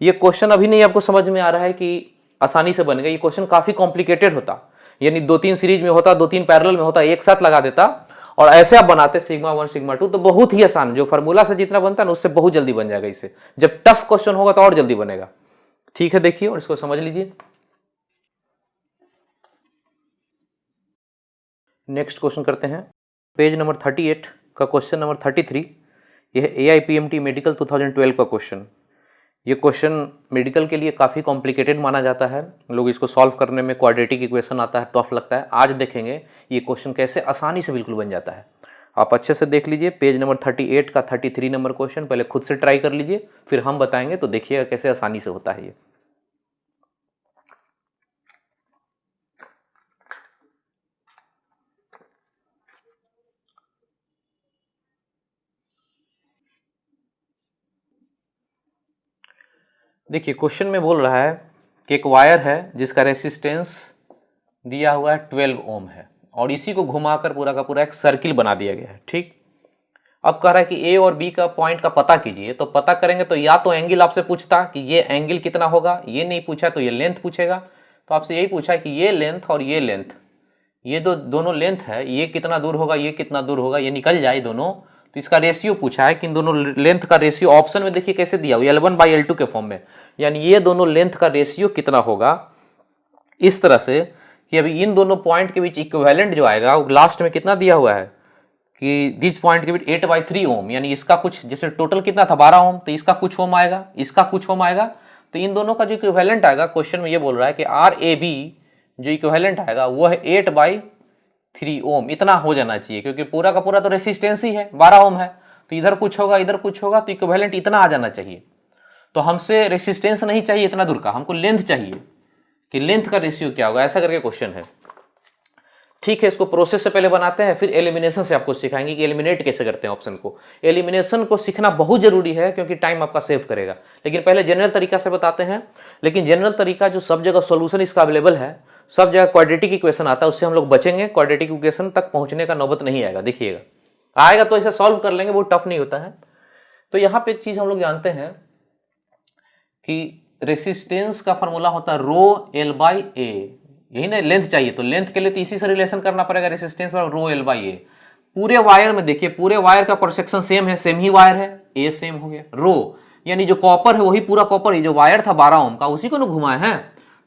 ये क्वेश्चन अभी नहीं आपको समझ में आ रहा है कि आसानी से बनेगा, ये क्वेश्चन काफी कॉम्प्लिकेटेड होता, यानी 2-3 सीरीज में होता, 2-3 पैरेलल में होता, एक साथ लगा देता और ऐसे आप बनाते सिग्मा 1 सिग्मा 2, तो बहुत ही आसान, जो फार्मूला से जितना बनता है ना उससे बहुत जल्दी बन जाएगा। इससे जब टफ क्वेश्चन होगा तो और जल्दी बनेगा। ठीक है, देखिए और इसको समझ लीजिए। नेक्स्ट क्वेश्चन करते हैं, पेज नंबर 38 का क्वेश्चन नंबर 33। यह AIPMT मेडिकल 2012 का क्वेश्चन। ये क्वेश्चन मेडिकल के लिए काफ़ी कॉम्प्लिकेटेड माना जाता है, लोग इसको सॉल्व करने में क्वाड्रेटिक इक्वेशन आता है, टफ लगता है। आज देखेंगे ये क्वेश्चन कैसे आसानी से बिल्कुल बन जाता है। आप अच्छे से देख लीजिए, पेज नंबर 38 का 33 नंबर क्वेश्चन, पहले खुद से ट्राई कर लीजिए, फिर हम बताएंगे, तो देखिएगा कैसे आसानी से होता है ये। देखिए क्वेश्चन में बोल रहा है कि एक वायर है जिसका रेसिस्टेंस दिया हुआ है 12 ओम है और इसी को घुमाकर पूरा का पूरा एक सर्किल बना दिया गया है। ठीक, अब कह रहा है कि ए और बी का पॉइंट का पता कीजिए। तो पता करेंगे तो या तो एंगल आपसे पूछता कि ये एंगल कितना होगा, ये नहीं पूछा तो ये लेंथ पूछेगा। तो आपसे यही पूछा है कि ये लेंथ और ये लेंथ, ये दोनों लेंथ है, ये कितना दूर होगा, ये कितना दूर होगा, ये निकल जाए दोनों, तो इसका रेशियो पूछा है कि इन दोनों लेंथ का रेशियो ऑप्शन में देखिए कैसे दिया हुआ, L1/L2 के फॉर्म में, यानी ये दोनों लेंथ का रेशियो कितना होगा, इस तरह से कि अभी इन दोनों पॉइंट के बीच इक्विवेलेंट जो आएगा वो लास्ट में कितना दिया हुआ है कि दिस पॉइंट के बीच 8/3 ओम, यानी इसका कुछ, जैसे टोटल कितना था 12 ओम, तो इसका कुछ ओम आएगा, इसका कुछ ओम आएगा, तो इन दोनों का जो इक्विवेलेंट आएगा, क्वेश्चन में ये बोल रहा है कि RAB जो इक्विवेलेंट आएगा वो है 8/3 ओम, इतना हो जाना चाहिए, क्योंकि पूरा का पूरा तो रेसिस्टेंस ही है, 12 ओम है, तो इधर कुछ होगा इधर कुछ होगा, तो इक्विवेलेंट इतना आ जाना चाहिए। तो हमसे रेसिस्टेंस नहीं चाहिए इतना दूर का, हमको लेंथ चाहिए कि लेंथ का रेशियो क्या होगा, ऐसा करके क्वेश्चन है। ठीक है, इसको प्रोसेस से पहले बनाते हैं, फिर एलिमिनेशन से आपको सिखाएंगे कि एलिमिनेट कैसे करते हैं ऑप्शन को। एलिमिनेशन को सीखना बहुत जरूरी है क्योंकि टाइम आपका सेव करेगा, लेकिन पहले जनरल तरीका से बताते हैं। लेकिन जनरल तरीका जो सब जगह सॉल्यूशन इसका अवेलेबल है, सब जगह क्वाड्रेटिक इक्वेशन आता है, उससे हम लोग बचेंगे, क्वाड्रेटिक इक्वेशन तक पहुंचने का नौबत नहीं आएगा। देखिएगा आएगा तो इसे सॉल्व कर लेंगे, बहुत टफ नहीं होता है। तो यहाँ पे एक चीज हम लोग जानते हैं कि रेसिस्टेंस का फॉर्मूला होता है ρL/A, यही ना, लेंथ चाहिए तो लेंथ के लिए तो इसी से रिलेशन करना पड़ेगा, रेसिस्टेंस पर ρL/A। पूरे वायर में देखिए, पूरे वायर का क्रॉस सेक्शन सेम है, सेम ही वायर है, ए सेम हो गया, रो यानी जो कॉपर है वही पूरा कॉपर, जो वायर था 12 ओम का उसी को ना घुमाए हैं,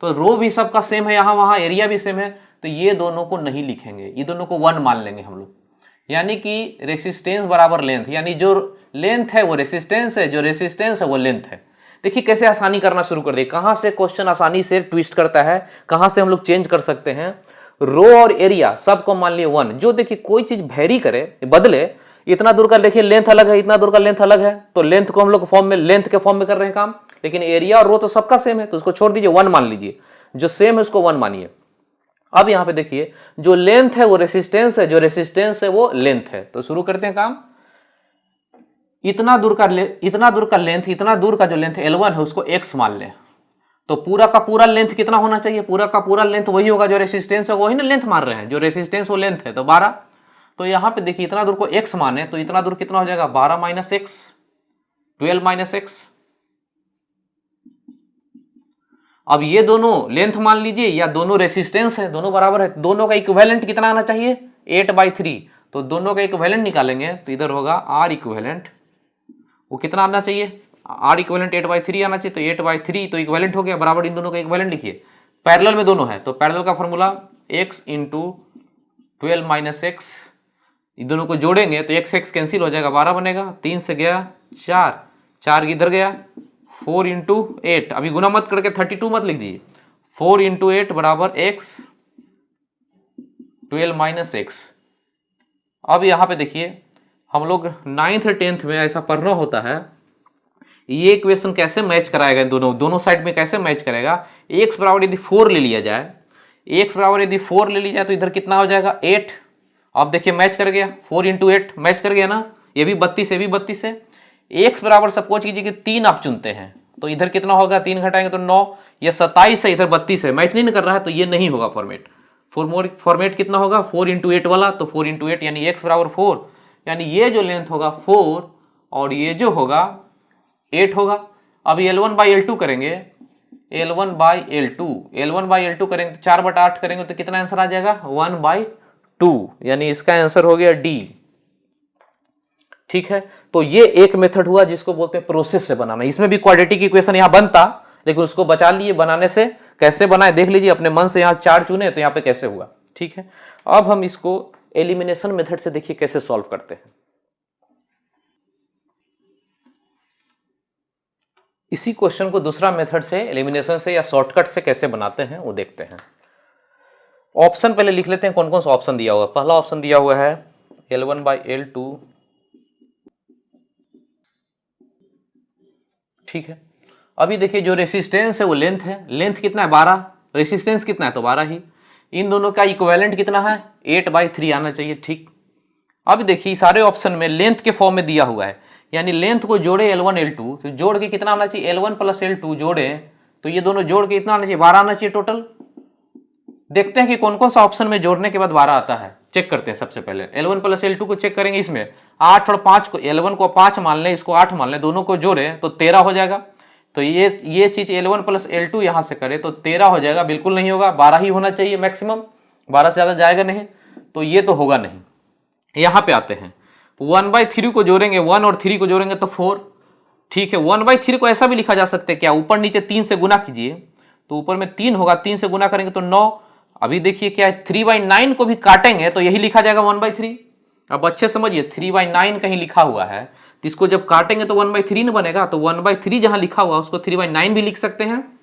तो रो भी सबका सेम है, यहाँ वहाँ एरिया भी सेम है, तो ये दोनों को नहीं लिखेंगे, ये दोनों को 1 मान लेंगे हम लोग, यानी कि रेसिस्टेंस बराबर लेंथ, यानी जो लेंथ है वो रेसिस्टेंस है, जो रेसिस्टेंस है वो लेंथ है। देखिए कैसे आसानी करना शुरू कर दे, कहां से क्वेश्चन आसानी से ट्विस्ट करता है, कहां से हम लोग चेंज कर सकते हैं। रो और एरिया सबको मान लिए 1, जो देखिए कोई चीज वेरी करे, बदले, इतना दूर का देखिए लेंथ अलग है, इतना दूर का लेंथ अलग है, तो लेंथ को हम लोग फॉर्म में, लेंथ के फॉर्म में कर रहे हैं काम, लेकिन एरिया और रो तो सबका सेम है, तो उसको छोड़ दीजिए, 1 मान लीजिए, जो सेम है उसको 1 मानिए। अब यहां पे देखिए जो लेंथ है वो रेसिस्टेंस है, जो रेसिस्टेंस है वो लेंथ है, तो शुरू करते हैं काम। इतना दूर का लेंथ, इतना दूर का जो लेंथ L1 है उसको x मान लें, तो पूरा का पूरा लेंथ कितना होना चाहिए, पूरा का पूरा लेंथ वही होगा जो रेसिस्टेंस है, वही ना लेंथ मान रहे हैं, जो रेसिस्टेंस वो लेंथ है, तो 12। तो यहां पे देखिए इतना दूर को x माने तो इतना दूर कितना हो जाएगा, 12 - x, 12 - x। अब ये दोनों लेंथ मान लीजिए या दोनों रेसिस्टेंस है, दोनों बराबर है, दोनों का इक्विवेलेंट कितना आना चाहिए, 8/3, तो दोनों का इक्विवेलेंट निकालेंगे तो इधर होगा R इक्विवेलेंट, वो कितना आना चाहिए, R इक्विवेलेंट 8/3 आना चाहिए, तो 8/3 तो इक्विवेलेंट हो गया, बराबर इन दोनों का इक्विवेलेंट लिखिए। पैरेलल में दोनों है तो पैरेलल का फॉर्मूला x × 12 - x, इन दोनों को जोड़ेंगे तो x कैंसिल हो जाएगा, 12 बनेगा, 3 से गया 4, 4 इधर गया, 4 × 8, अभी गुना मत करके 32 मत लिख दीजिए, 4 × 8 बराबर x, 12 - x। अब यहाँ पे देखिए हम लोग 9th 10th में ऐसा पढ़ना होता है, ये इक्वेशन कैसे मैच कराएगा, दोनों साइड में कैसे मैच करेगा। x बराबर यदि 4 ले लिया जाए, x बराबर यदि 4 ले लिया जाए तो इधर कितना हो जाएगा 8। अब देखिए मैच कर गया, 4 × 8 मैच कर गया ना, ये भी 32 ये भी 32 है, एक्स बराबर सपोज कीजिए कि 3 आप चुनते हैं, तो इधर कितना होगा, 3 घटाएंगे तो 9, यह 27 है, इधर 32 है, मैच नहीं कर रहा है, तो ये नहीं होगा फॉर्मेट। फॉर्मेट कितना होगा 4 × 8 वाला, तो 4 × 8 यानी x बराबर 4, यानी ये जो लेंथ होगा 4 और ये जो होगा 8 होगा। अब L1/L2 करेंगे, L1/L2 करेंगे तो 4/8 करेंगे तो कितना आंसर आ जाएगा 1/2, यानी इसका आंसर हो गया डी। ठीक है, तो ये एक मेथड हुआ जिसको बोलते हैं प्रोसेस से बनाना। इसमें भी क्वाड्रेटिक इक्वेशन यहां बनता, लेकिन उसको बचा लिए बनाने से। कैसे बनाए देख लीजिए, अपने मन से यहां 4 चुने तो यहां पे कैसे हुआ। ठीक है, अब हम इसको एलिमिनेशन मेथड से देखिए कैसे सॉल्व करते हैं। इसी क्वेश्चन को दूसरा मेथड से, एलिमिनेशन से या शॉर्टकट से कैसे बनाते हैं वो देखते हैं। ऑप्शन पहले लिख लेते हैं, कौन कौन सा ऑप्शन दिया हुआ है। पहला ऑप्शन दिया हुआ है L1/L2। ठीक है, अभी देखिए जो रेसिस्टेंस है वो लेंथ है, लेंथ कितना है 12, रेसिस्टेंस कितना है तो 12 ही। इन दोनों का इक्विवेलेंट कितना है 8/3 आना चाहिए। ठीक, अब देखिए सारे ऑप्शन में लेंथ के फॉर्म में दिया हुआ है, यानी लेंथ को जोड़े L1 L2 तो जोड़ के कितना आना चाहिए, L1 + L2 जोड़े तो ये दोनों जोड़ के इतना आना चाहिए 12 आना चाहिए टोटल। देखते हैं कि कौन कौन सा ऑप्शन में जोड़ने के बाद 12 आता है, चेक करते हैं। सबसे पहले L1 + L2 को चेक करेंगे, इसमें 8 और 5 को, L1 को 5 मान लें, इसको 8 मान लें, दोनों को जोड़े तो 13 हो जाएगा। तो ये चीज L1 + L2 यहां से करे तो 13 हो जाएगा, बिल्कुल नहीं होगा, 12 ही होना चाहिए मैक्सिमम, 12 से ज्यादा जाएगा नहीं, तो ये तो होगा नहीं। यहां पे आते हैं 1/3 को जोड़ेंगे, 1 और 3 को जोड़ेंगे तो 4। ठीक है, 1/3 को ऐसा भी लिखा जा सकता है, क्या ऊपर नीचे 3 से गुना कीजिए तो ऊपर में 3 होगा, 3 से गुना करेंगे तो 9। अभी देखिए क्या है 3/9 को भी काटेंगे तो यही लिखा जाएगा 1/3। अब अच्छे समझिए 3/9 कहीं लिखा हुआ है तो इसको जब काटेंगे तो 1/3 बनेगा, तो 1/3 जहां लिखा हुआ उसको 3/9 भी लिख सकते हैं।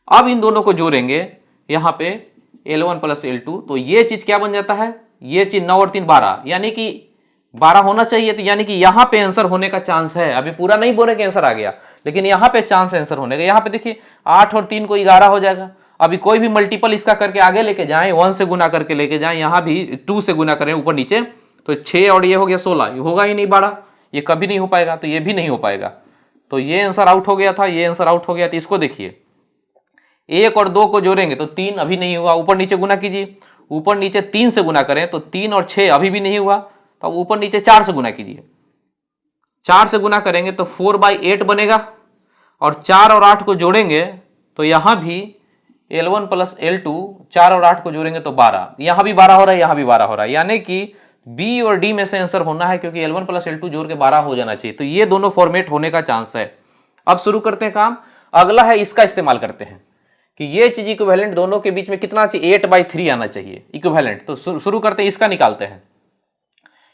अब इन दोनों को जोड़ेंगे यहां पे L1 + L2 तो ये चीज क्या बन जाता है, ये चीज 9 और 3 12, यानी कि 12 होना चाहिए, तो यानी कि यहां पे आंसर होने का चांस है। अभी पूरा नहीं बोले कि आंसर आ गया, लेकिन यहां पे चांस आंसर होने का। यहां पे देखिए 8 और 3 को 11 हो जाएगा। अभी कोई भी मल्टीपल इसका करके आगे लेके जाएं, 1 से गुना करके लेके जाएं, यहां भी 2 से गुना करें ऊपर नीचे तो 6 और ये हो गया 16, ये होगा ही नहीं 12, ये कभी नहीं हो पाएगा, तो ये भी नहीं हो पाएगा। तो ये आंसर आउट हो गया था, ये आंसर आउट हो गया। तो इसको देखिए 1 और 2 को जोड़ेंगे तो 3, अभी नहीं हुआ, ऊपर नीचे गुना कीजिए, ऊपर नीचे 3 से गुना करें तो 3 और 6 अभी भी नहीं हुआ, तो ऊपर नीचे 4 से गुना कीजिए, 4 से गुना करेंगे तो 4/8 बनेगा, और 4 और 8 को जोड़ेंगे तो यहां भी L1 + L2 4 और 8 को जोड़ेंगे तो 12, यहां भी 12 हो रहा है, यहां भी 12 हो रहा है, यानी कि बी और डी में से आंसर होना है, क्योंकि L1 + L2 जोड़ के 12 हो जाना चाहिए। तो ये दोनों फॉर्मेट होने का चांस है। अब शुरू करते हैं काम। अगला है इसका इस्तेमाल करते हैं कि ये चीज इक्विवेलेंट दोनों के बीच में कितना चाहिए 8/3 आना चाहिए इक्विवेलेंट। तो शुरू करते हैं, इसका निकालते हैं,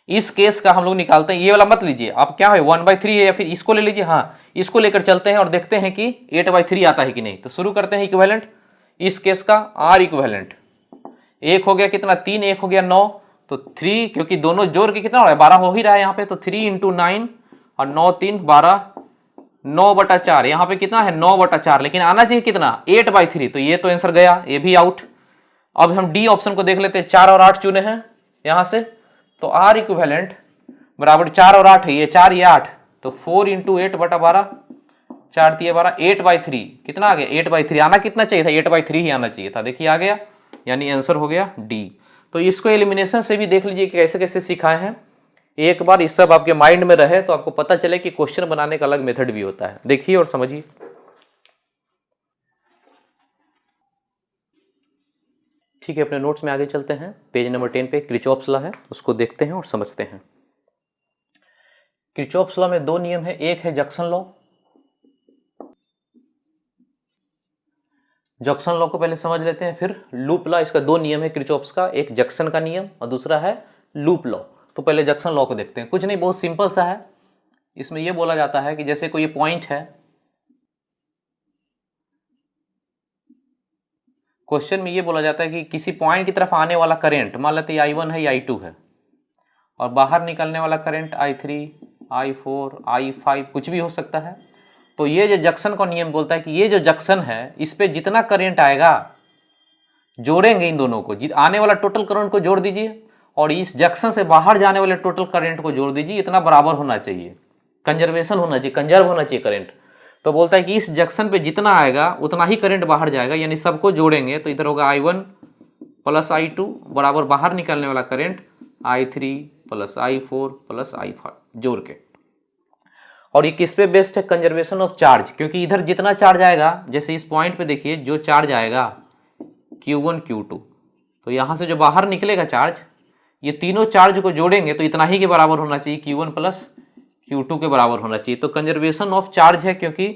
इस केस का हम लोग निकालते हैं। ये वाला मत लीजिए आप, क्या है 1/3 है, या फिर इसको ले लीजिए। हाँ, इसको लेकर चलते हैं और देखते हैं कि 8/3 आता है कि नहीं। तो शुरू करते हैं इक्विवेलेंट इस केस का, R इक्विवेलेंट 1 हो गया कितना 3, 1 हो गया 9, तो 3, क्योंकि दोनों जोड़ के कितना हो रहा है 12 हो ही रहा है यहाँ पे, तो 3 × 9 और 9 3 12, 9/4, यहाँ पे कितना है 9/4, लेकिन आना चाहिए कितना 8/3, तो ये तो आंसर गया, ये भी आउट। अब हम डी ऑप्शन को देख लेते हैं, 4 और 8 चुने हैं यहां से, तो R इक्विवेलेंट बराबर 4 और 8 है, ये 4 ये 8, तो 4 × 8/12, 4 × 12, 8/3 कितना आ गया 8/3, आना कितना चाहिए था 8/3 ही आना चाहिए था। देखिए आ गया, यानी आंसर हो गया डी। तो इसको एलिमिनेशन से भी देख लीजिए कि कैसे कैसे सिखाए हैं। एक बार इस सब आपके माइंड में रहे तो आपको पता चले कि क्वेश्चन बनाने का अलग मेथड भी होता है। देखिए और समझिए। ठीक है, अपने नोट्स में आगे चलते हैं। पेज नंबर 10 पे किरचॉफ्स लॉ है, उसको देखते हैं और समझते हैं। किरचॉफ्स लॉ में 2 नियम है, एक है जंक्शन लॉ। जंक्शन लॉ को पहले समझ लेते हैं, फिर लूप लॉ। इसका 2 नियम है किरचॉफ्स का, एक जंक्शन का नियम और दूसरा है लूप लॉ। तो पहले जंक्शन लॉ को देखते हैं। कुछ नहीं, बहुत सिंपल सा है। इसमें यह बोला जाता है कि जैसे कोई पॉइंट है, क्वेश्चन में ये बोला जाता है कि किसी पॉइंट की तरफ आने वाला करंट, मान लेते हैं I1 है या I2 है, और बाहर निकलने वाला करंट I3, I4, I5 कुछ भी हो सकता है। तो ये जो जंक्शन का नियम बोलता है कि ये जो जंक्शन है इस पे जितना करंट आएगा, जोड़ेंगे इन दोनों को, आने वाला टोटल करंट को जोड़ दीजिए और इस जंक्शन से बाहर जाने वाले टोटल करंट को जोड़ दीजिए, इतना बराबर होना चाहिए। कंजर्वेशन होना चाहिए, कंजर्व होना चाहिए करंट। तो बोलता है कि इस जंक्शन पे जितना आएगा उतना ही करंट बाहर जाएगा, यानी सबको जोड़ेंगे तो इधर होगा I1 प्लस I2 बराबर बाहर निकलने वाला current I3 plus I4 plus I5 जोड़ के। और ये किस पे बेस्ड है? कंजर्वेशन ऑफ चार्ज, क्योंकि इधर जितना चार्ज आएगा, जैसे इस पॉइंट पे देखिए जो चार्ज आएगा Q1 Q2, तो यहाँ से जो बाहर निकलेगा चार्ज, ये तीनों चार्ज को जोड़ेंगे तो इतना ही के बराबर होना चाहिए, Q1 प्लस Q2 के बराबर होना चाहिए। तो कंजर्वेशन ऑफ चार्ज है, क्योंकि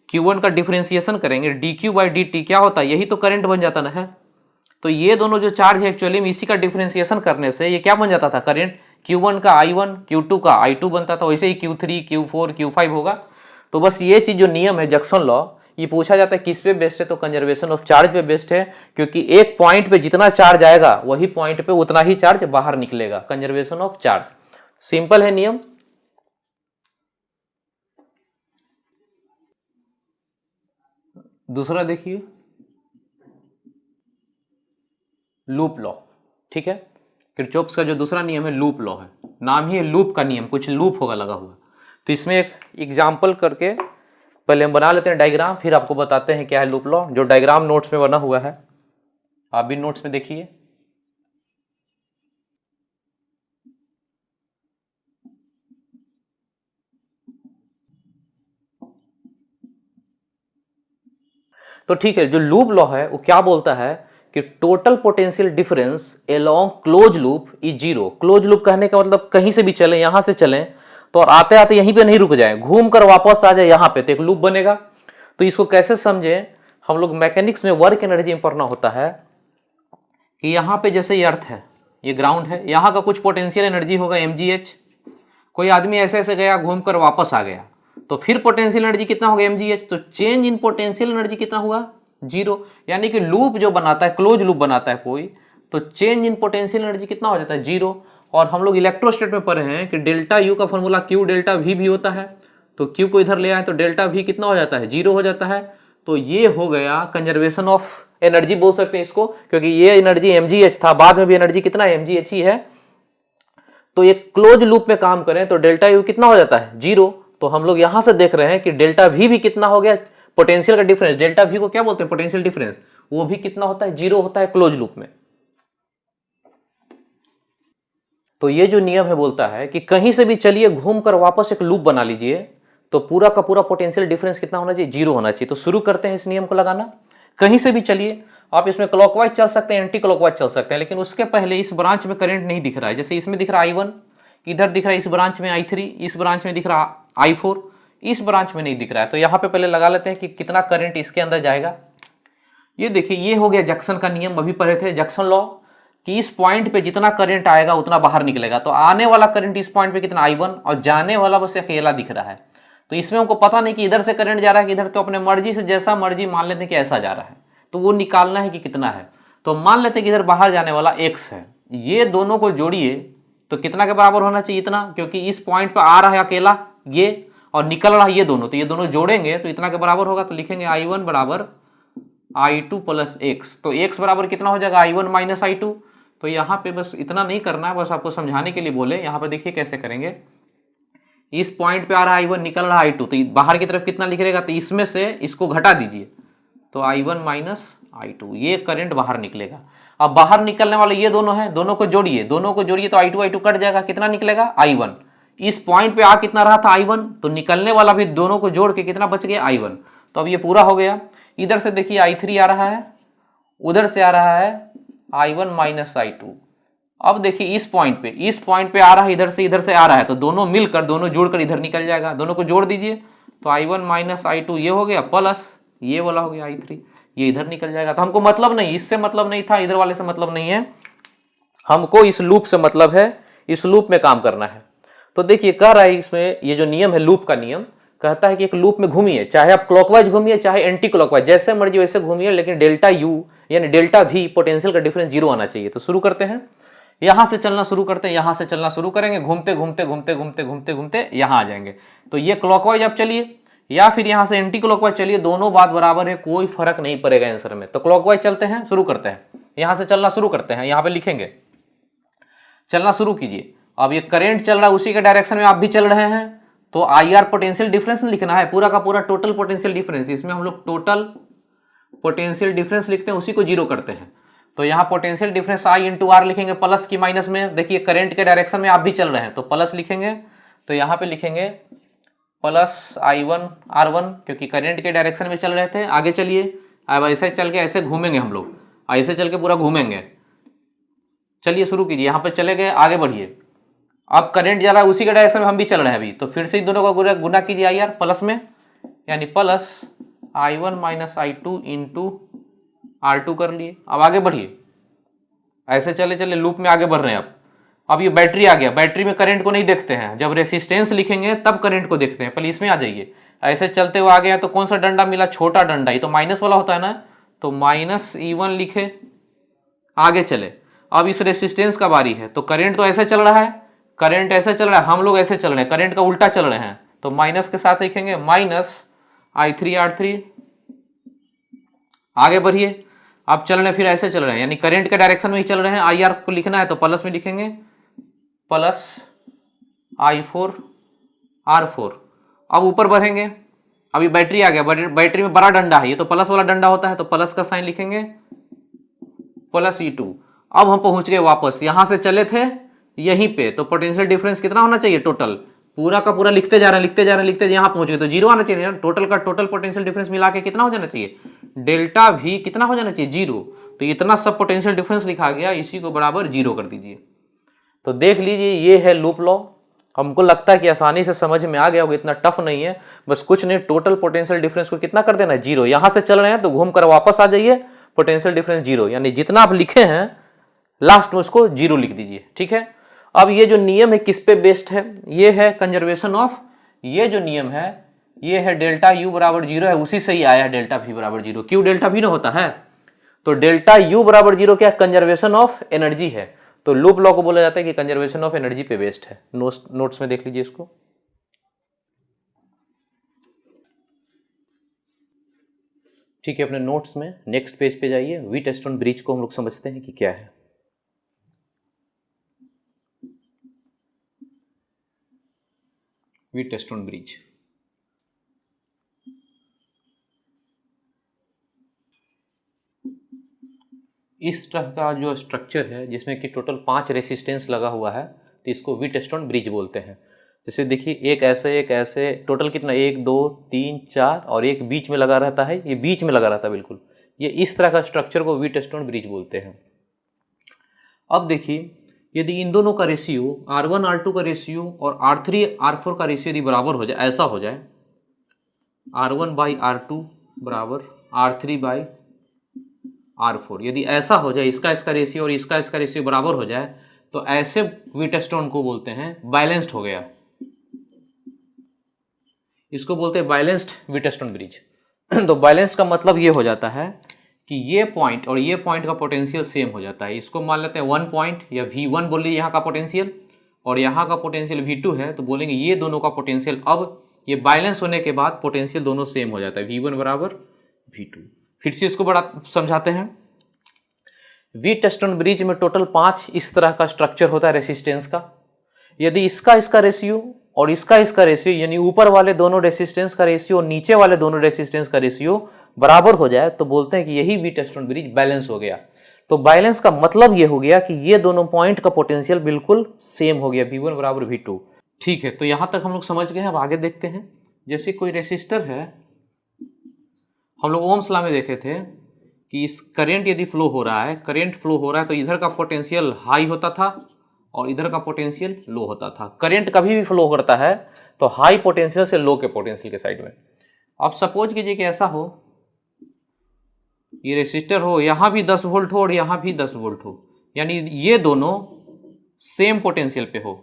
Q1 का डिफरेंशिएशन करेंगे dQ बाई dt क्या होता है? यही तो करंट बन जाता ना है। तो ये दोनों जो चार्ज है एक्चुअली में इसी का डिफरेंशिएशन करने से ये क्या बन जाता था? करंट। Q1 का I1, Q2 का I2 बनता था, वैसे ही Q3 Q4 Q5 होगा। तो बस ये चीज जो नियम है जंक्शन लॉ, ये पूछा जाता है किस पे बेस्ड है? तो कंजर्वेशन ऑफ चार्ज पे बेस्ड है, क्योंकि एक पॉइंट पे जितना चार्ज आएगा वही पॉइंट पे उतना ही चार्ज बाहर निकलेगा, कंजर्वेशन ऑफ चार्ज। सिंपल है नियम। दूसरा देखिए लूप लॉ, ठीक है। किरचॉफ्स का जो दूसरा नियम है लूप लॉ है, नाम ही है लूप का नियम, कुछ लूप होगा लगा हुआ। तो इसमें एक एग्जाम्पल करके पहले हम बना लेते हैं डायग्राम, फिर आपको बताते हैं क्या है लूप लॉ, जो डायग्राम नोट्स में बना हुआ है, आप भी नोट्स में देखिए। तो ठीक है, जो लूप लॉ है वो क्या बोलता है कि total potential difference along close loop is zero. Close loop कहने का मतलब कहीं से भी चलें, यहां से चलें तो और आते आते यहीं पे नहीं रुक जाए, घूम कर वापस आ जाए यहां पे, तो एक लूप बनेगा। तो इसको कैसे समझें? हम लोग मैकेनिक्स में वर्क एनर्जी में पढ़ना होता है कि यहाँ पे जैसे ये अर्थ है, ये ग्राउंड है, यहाँ का कुछ पोटेंशियल एनर्जी होगा mgh। कोई आदमी ऐसे ऐसे गया, घूम कर वापस आ गया, तो फिर पोटेंशियल एनर्जी कितना होगा mgh। तो चेंज इन पोटेंशियल एनर्जी कितना हुआ? जीरो। यानी कि लूप जो बनाता है, क्लोज लूप बनाता है कोई, तो चेंज इन पोटेंशियल एनर्जी कितना हो जाता है? जीरो। और हम लोग इलेक्ट्रोस्टेट में पढ़े हैं कि डेल्टा यू का फॉर्मूला क्यू डेल्टा वी भी होता है, तो क्यू को इधर ले आए तो डेल्टा वी कितना हो जाता है? जीरो हो जाता है। तो ये हो गया कंजर्वेशन ऑफ एनर्जी बोल सकते हैं इसको, क्योंकि ये एनर्जी mgh था, बाद में भी एनर्जी कितना है? mgh ही है। तो ये क्लोज लूप में काम करें तो डेल्टा यू कितना हो जाता है? जीरो। तो हम लोग यहां से देख रहे हैं कि डेल्टा वी भी कितना हो गया? पोटेंशियल का डिफरेंस, डेल्टा वी को क्या बोलते हैं? पोटेंशियल डिफरेंस, वो भी कितना होता है? जीरो होता है क्लोज लूप में। तो ये जो नियम है बोलता है कि कहीं से भी चलिए, घूमकर वापस एक लूप बना लीजिए, तो पूरा का पूरा पोटेंशियल डिफरेंस कितना होना चाहिए? जीरो होना चाहिए। तो शुरू करते हैं इस नियम को लगाना। कहीं से भी चलिए, आप इसमें क्लॉकवाइज चल सकते हैं, एंटी क्लॉकवाइज चल सकते हैं, लेकिन उसके पहले इस ब्रांच में करंट नहीं दिख रहा है। जैसे इसमें दिख रहा है I1, इधर दिख रहा है इस ब्रांच में I3, इस ब्रांच में दिख रहा I4, इस ब्रांच में नहीं दिख रहा है। तो यहाँ पे पहले लगा लेते हैं कि कितना करंट इसके अंदर जाएगा। ये देखिए, ये हो गया जंक्शन का नियम, अभी पढ़े थे जंक्शन लॉ, कि इस पॉइंट पे जितना करंट आएगा उतना बाहर निकलेगा। तो आने वाला करंट इस पॉइंट पे कितना? I1, और जाने वाला बस अकेला दिख रहा है। तो इसमें हमको पता नहीं कि इधर से करंट जा रहा है कि इधर, तो अपने मर्जी से जैसा मर्जी मान लेते हैं कि ऐसा जा रहा है, तो वो निकालना है कि कितना है। तो मान लेते हैं कि इधर बाहर जाने वाला x है, ये दोनों को जोड़िए तो कितना के बराबर होना चाहिए? इतना, क्योंकि इस पॉइंट पर आ रहा है अकेला ये, और निकल रहा है ये दोनों, तो ये दोनों जोड़ेंगे तो इतना के बराबर होगा। तो लिखेंगे I1 बराबर I2 प्लस x। तो x बराबर कितना हो जाएगा? I1 minus I2। तो यहाँ पे बस इतना नहीं करना है, बस आपको समझाने के लिए बोले। यहाँ पे देखिए कैसे करेंगे, इस पॉइंट पे आ रहा है I1, निकल रहा है I2, तो बाहर की तरफ कितना लिखेगा? तो इसमें से इसको घटा दीजिए, तो I1 माइनस I2, ये करंट बाहर निकलेगा। अब बाहर निकलने वाले ये दोनों हैं, दोनों को जोड़िए, दोनों को जोड़िए तो I2 कट जाएगा, कितना निकलेगा? I1। इस पॉइंट पे आ कितना रहा था? I1, तो निकलने वाला भी दोनों को जोड़ के कितना बच गया? I1। तो अब ये पूरा हो गया। इधर से देखिए I3 आ रहा है, उधर से आ रहा है I1 माइनस I2। अब देखिए इस पॉइंट पे आ रहा है, इधर से आ रहा है, तो दोनों मिलकर, दोनों जोड़कर इधर निकल जाएगा। दोनों को जोड़ दीजिए तो I1 माइनस I2 ये हो गया, प्लस ये वाला हो गया I3, ये इधर निकल जाएगा। तो हमको मतलब नहीं, इससे मतलब नहीं था, इधर वाले से मतलब नहीं है, हमको इस लूप से मतलब है, इस लूप में काम करना है। तो देखिए कह रहा है इसमें, ये जो नियम है लूप का नियम, कहता है कि एक लूप में घूमिए, चाहे आप क्लॉकवाइज घूमिए चाहे एंटी क्लॉकवाइज, जैसे मर्जी वैसे घूमिए, लेकिन डेल्टा यू यानी डेल्टा वी पोटेंशियल का डिफरेंस जीरो आना चाहिए। तो शुरू करते हैं, यहां से चलना शुरू करते हैं, यहां से चलना शुरू करेंगे, घूमते घूमते घूमते घूमते घूमते घूमते यहां आ जाएंगे। तो ये क्लॉकवाइज आप चलिए या फिर यहां से एंटी क्लॉकवाइज चलिए, दोनों बात बराबर है, कोई फर्क नहीं पड़ेगा आंसर में। तो क्लॉकवाइज चलते हैं, शुरू करते हैं, यहां से चलना शुरू करते हैं, यहां पे लिखेंगे, चलना शुरू कीजिए। अब ये करंट चल रहा है, उसी के डायरेक्शन में आप भी चल रहे हैं, तो आई आर पोटेंशियल डिफरेंस लिखना है, पूरा का पूरा टोटल पोटेंशियल डिफरेंस। इसमें हम लोग टोटल पोटेंशियल डिफरेंस लिखते हैं, उसी को जीरो करते हैं। तो यहाँ potential difference I into R लिखेंगे, प्लस की माइनस में। देखिए करंट के डायरेक्शन में आप भी चल रहे हैं तो प्लस लिखेंगे, तो यहाँ पे लिखेंगे प्लस I1 R1, क्योंकि करंट के डायरेक्शन में चल रहे थे। आगे चलिए, अब ऐसे चल के ऐसे घूमेंगे हम लोग, ऐसे चल के पूरा घूमेंगे। चलिए शुरू कीजिए, यहाँ पे चले गए, आगे बढ़िए। अब करंट जा रहा है उसी के डायरेक्शन में हम भी चल रहे हैं अभी, तो फिर से इन दोनों का गुना कीजिए आई आर प्लस में, यानी plus I1 minus I2 into R2 कर लिए। अब आगे बढ़िए, ऐसे चले चले लूप में आगे बढ़ रहे हैं। अब ये बैटरी आ गया, बैटरी में करंट को नहीं देखते हैं, जब रेसिस्टेंस लिखेंगे तब करंट को देखते हैं। पहले इसमें आ जाइए, ऐसे चलते हुए आ गया तो कौन सा डंडा मिला, छोटा डंडा, ये तो माइनस वाला होता है ना, तो माइनस E1 लिखे, आगे चले। अब इस रेसिस्टेंस का बारी है, तो करंट तो ऐसे चल रहा है, करंट ऐसे चल रहा है, हम लोग ऐसे चल रहे हैं, करंट का उल्टा चल रहे हैं, तो माइनस के साथ लिखेंगे माइनस I3 R3। आगे बढ़िए, अब चल रहे फिर ऐसे चल रहे हैं, यानी करंट के डायरेक्शन में ही चल रहे हैं। आई आर को लिखना है तो प्लस में लिखेंगे, प्लस I4 R4। अब ऊपर बढ़ेंगे, अभी बैटरी आ गया, बैटरी में बड़ा डंडा है, ये तो प्लस वाला डंडा होता है, तो प्लस का साइन लिखेंगे, प्लस E2। अब हम पहुंच गए वापस, यहां से चले थे यहीं पे, तो पोटेंशियल डिफरेंस कितना होना चाहिए, टोटल पूरा का पूरा लिखते जा रहे हैं, लिखते जा रहे हैं, लिखते यहाँ पहुंच गए तो जीरो आना चाहिए। टोटल का टोटल पोटेंशियल डिफरेंस मिला के कितना हो जाना चाहिए, डेल्टा V कितना हो जाना चाहिए, जीरो। तो इतना सब पोटेंशियल डिफरेंस लिखा गया, इसी को बराबर जीरो कर दीजिए। तो देख लीजिए, ये है लूप लॉ। हमको लगता है कि आसानी से समझ में आ गया होगा, इतना टफ नहीं है, बस कुछ नहीं, टोटल पोटेंशियल डिफरेंस को कितना कर देना है, जीरो। यहां से चल रहे हैं तो घूम कर वापस आ जाइए, पोटेंशियल डिफरेंस जीरो, यानी जितना आप लिखे हैं लास्ट में उसको जीरो लिख दीजिए, ठीक है। अब ये जो नियम है किस पे बेस्ड है, ये है कंजर्वेशन ऑफ, ये जो नियम है ये है डेल्टा U बराबर जीरो है, उसी से ही आया है डेल्टा V बराबर जीरो। क्यों डेल्टा V ना होता है, तो डेल्टा U बराबर जीरो क्या, कंजर्वेशन ऑफ एनर्जी है। तो लूप लॉ को बोला जाता है कि कंजर्वेशन ऑफ एनर्जी पे बेस्ड है। नोट्स में देख लीजिए इसको। ठीक है, अपने नोट्स में नेक्स्ट पेज पे जाइए। व्हीटस्टोन ब्रिज को हम लोग समझते हैं कि क्या है। व्हीटस्टोन ब्रिज, इस तरह का जो स्ट्रक्चर है जिसमें कि टोटल 5 रेसिस्टेंस लगा हुआ है, तो इसको व्हीटस्टोन ब्रिज बोलते हैं। जैसे देखिए, एक ऐसे टोटल कितना, 1 2 3 4 और एक बीच में लगा रहता है, ये बीच में लगा रहता है बिल्कुल, ये इस तरह का स्ट्रक्चर को व्हीटस्टोन ब्रिज बोलते हैं। अब देखिए, यदि इन दोनों का रेशियो R1 R2 का रेशियो और R3 R4 का रेशियो यदि बराबर हो जाए, ऐसा हो जाए R1 बाई R2 बराबर R3 बाई R4, यदि ऐसा हो जाए, इसका रेशियो और इसका रेशियो बराबर हो जाए, तो ऐसे व्हीटस्टोन को बोलते हैं बैलेंस्ड हो गया, इसको बोलते हैं बैलेंस्ड व्हीटस्टोन ब्रिज। तो बैलेंस का मतलब ये हो जाता है कि ये पॉइंट और ये पॉइंट का पोटेंशियल सेम हो जाता है। इसको मान लेते हैं 1 पॉइंट या V1 बोल लीजिए यहाँ का पोटेंशियल, और यहाँ का पोटेंशियल V2 है, तो बोलेंगे ये दोनों का पोटेंशियल, अब ये बैलेंस होने के बाद पोटेंशियल दोनों सेम हो जाता है, V1 बराबर V2। फिर से इसको बड़ा समझाते हैं। व्हीटस्टोन ब्रिज में टोटल 5 इस तरह का स्ट्रक्चर होता है रेसिस्टेंस का। यदि इसका रेशियो और इसका रेशियो, यानी ऊपर वाले दोनों रेसिस्टेंस का रेशियो और नीचे वाले दोनों रेसिस्टेंस का रेशियो बराबर हो जाए, तो बोलते हैं कि यही व्हीटस्टोन ब्रिज बैलेंस हो गया। तो बैलेंस का मतलब ये हो गया कि ये दोनों पॉइंट का पोटेंशियल बिल्कुल सेम हो गया, V1 बराबर V2। ठीक है, तो यहां तक हम लोग समझ गए हैं। अब आगे देखते हैं। जैसे कोई रेसिस्टर है, हम लोग ओम्स लॉ में देखे थे कि इस करंट यदि फ्लो हो रहा है, तो इधर का पोटेंशियल हाई होता था और इधर का पोटेंशियल लो होता था। करंट कभी भी फ्लो करता है तो हाई पोटेंशियल से लो के पोटेंशियल के साइड में। अब सपोज कीजिए कि ऐसा हो, ये रेसिस्टर हो, यहां भी 10 वोल्ट हो और यहां भी 10 वोल्ट हो, यानी ये दोनों सेम पोटेंशियल पे हो,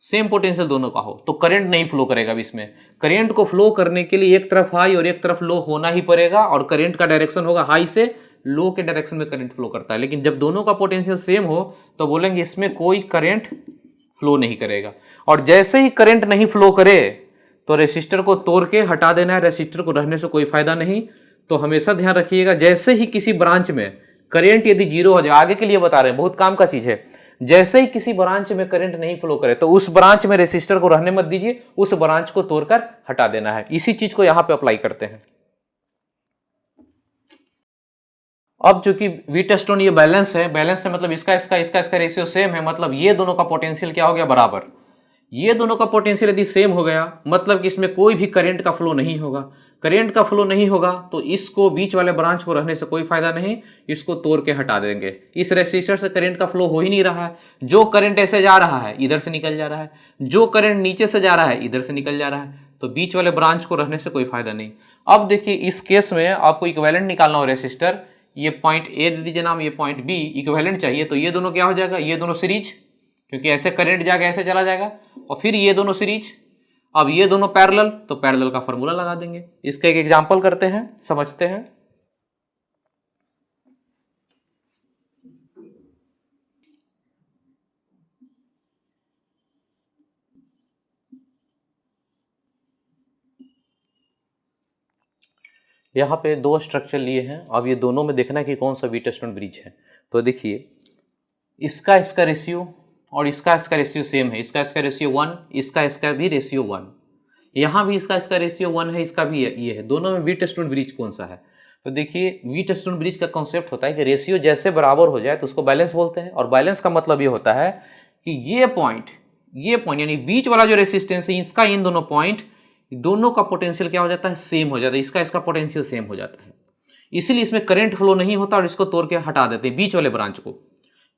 सेम पोटेंशियल दोनों का हो, तो करंट नहीं फ्लो करेगा। अब इसमें करंट को फ्लो करने के लिए एक तरफ हाई और एक तरफ लो होना ही पड़ेगा, और करंट का डायरेक्शन होगा हाई से लो के डायरेक्शन में करंट फ्लो करता है। लेकिन जब दोनों का पोटेंशियल सेम हो तो बोलेंगे इसमें कोई करंट फ्लो नहीं करेगा। और जैसे ही करंट नहीं फ्लो करे तो रेसिस्टर को तोड़ के हटा देना है, रेसिस्टर को रहने से कोई फायदा नहीं। तो हमेशा ध्यान रखिएगा, जैसे ही किसी ब्रांच में करंट यदि जीरो हो जाए, आगे के लिए बता रहे हैं, बहुत काम का चीज है, जैसे ही किसी ब्रांच में करंट नहीं फ्लो करे तो उस ब्रांच में रेसिस्टर को रहने मत दीजिए, उस ब्रांच को तोड़कर हटा देना है। इसी चीज को यहां पे अप्लाई करते हैं। अब चूंकि वीटस्टोन ये बैलेंस है, बैलेंस है मतलब इसका रेशियो सेम है, मतलब ये दोनों का पोटेंशियल क्या हो गया, बराबर। ये दोनों का पोटेंशियल यदि सेम हो गया मतलब कि इसमें कोई भी करंट का फ्लो नहीं होगा। करंट का फ्लो नहीं होगा तो इसको बीच वाले ब्रांच को रहने से कोई फायदा नहीं, इसको तोड़ के हटा देंगे। इस रेसिस्टर से करंट का फ्लो हो ही नहीं रहा है। जो करंट ऐसे जा रहा है इधर से निकल जा रहा है, जो करंट नीचे से जा रहा है इधर से निकल जा रहा है, तो बीच वाले ब्रांच को रहने से कोई फायदा नहीं। अब देखिए इस केस में आपको इक्विवेलेंट निकालना हो रेसिस्टर, ये पॉइंट ए दे दीजिए नाम, ये पॉइंट बी, इक्विवेलेंट चाहिए। तो ये दोनों क्या हो जाएगा, ये दोनों सीरीज, क्योंकि ऐसे करंट जाएगा ऐसे चला जाएगा, और फिर ये दोनों सीरीज। अब ये दोनों पैरेलल, तो पैरेलल का फॉर्मूला लगा देंगे। इसका एक एग्जांपल करते हैं, समझते हैं। यहाँ पे दो स्ट्रक्चर लिए हैं, अब ये दोनों में देखना है कि कौन सा वीटस्टोन ब्रिज है। तो देखिए इसका रेशियो और इसका रेशियो सेम है, इसका रेशियो 1, इसका भी रेशियो 1, यहाँ भी इसका रेशियो 1 है, इसका भी ये है। दोनों में वीटस्टोन ब्रिज कौन सा है? तो देखिए वीटस्टोन ब्रिज का कॉन्सेप्ट होता है कि रेशियो जैसे बराबर हो जाए तो उसको बैलेंस बोलते हैं। और बैलेंस का मतलब ये होता है कि ये पॉइंट यानी बीच वाला जो रेसिस्टेंस है इसका, इन दोनों पॉइंट, दोनों का पोटेंशियल क्या हो जाता है, सेम हो जाता है। इसका पोटेंशियल सेम हो जाता है, इसीलिए इसमें करंट फ्लो नहीं होता और इसको तोड़ के हटा देते हैं बीच वाले ब्रांच को।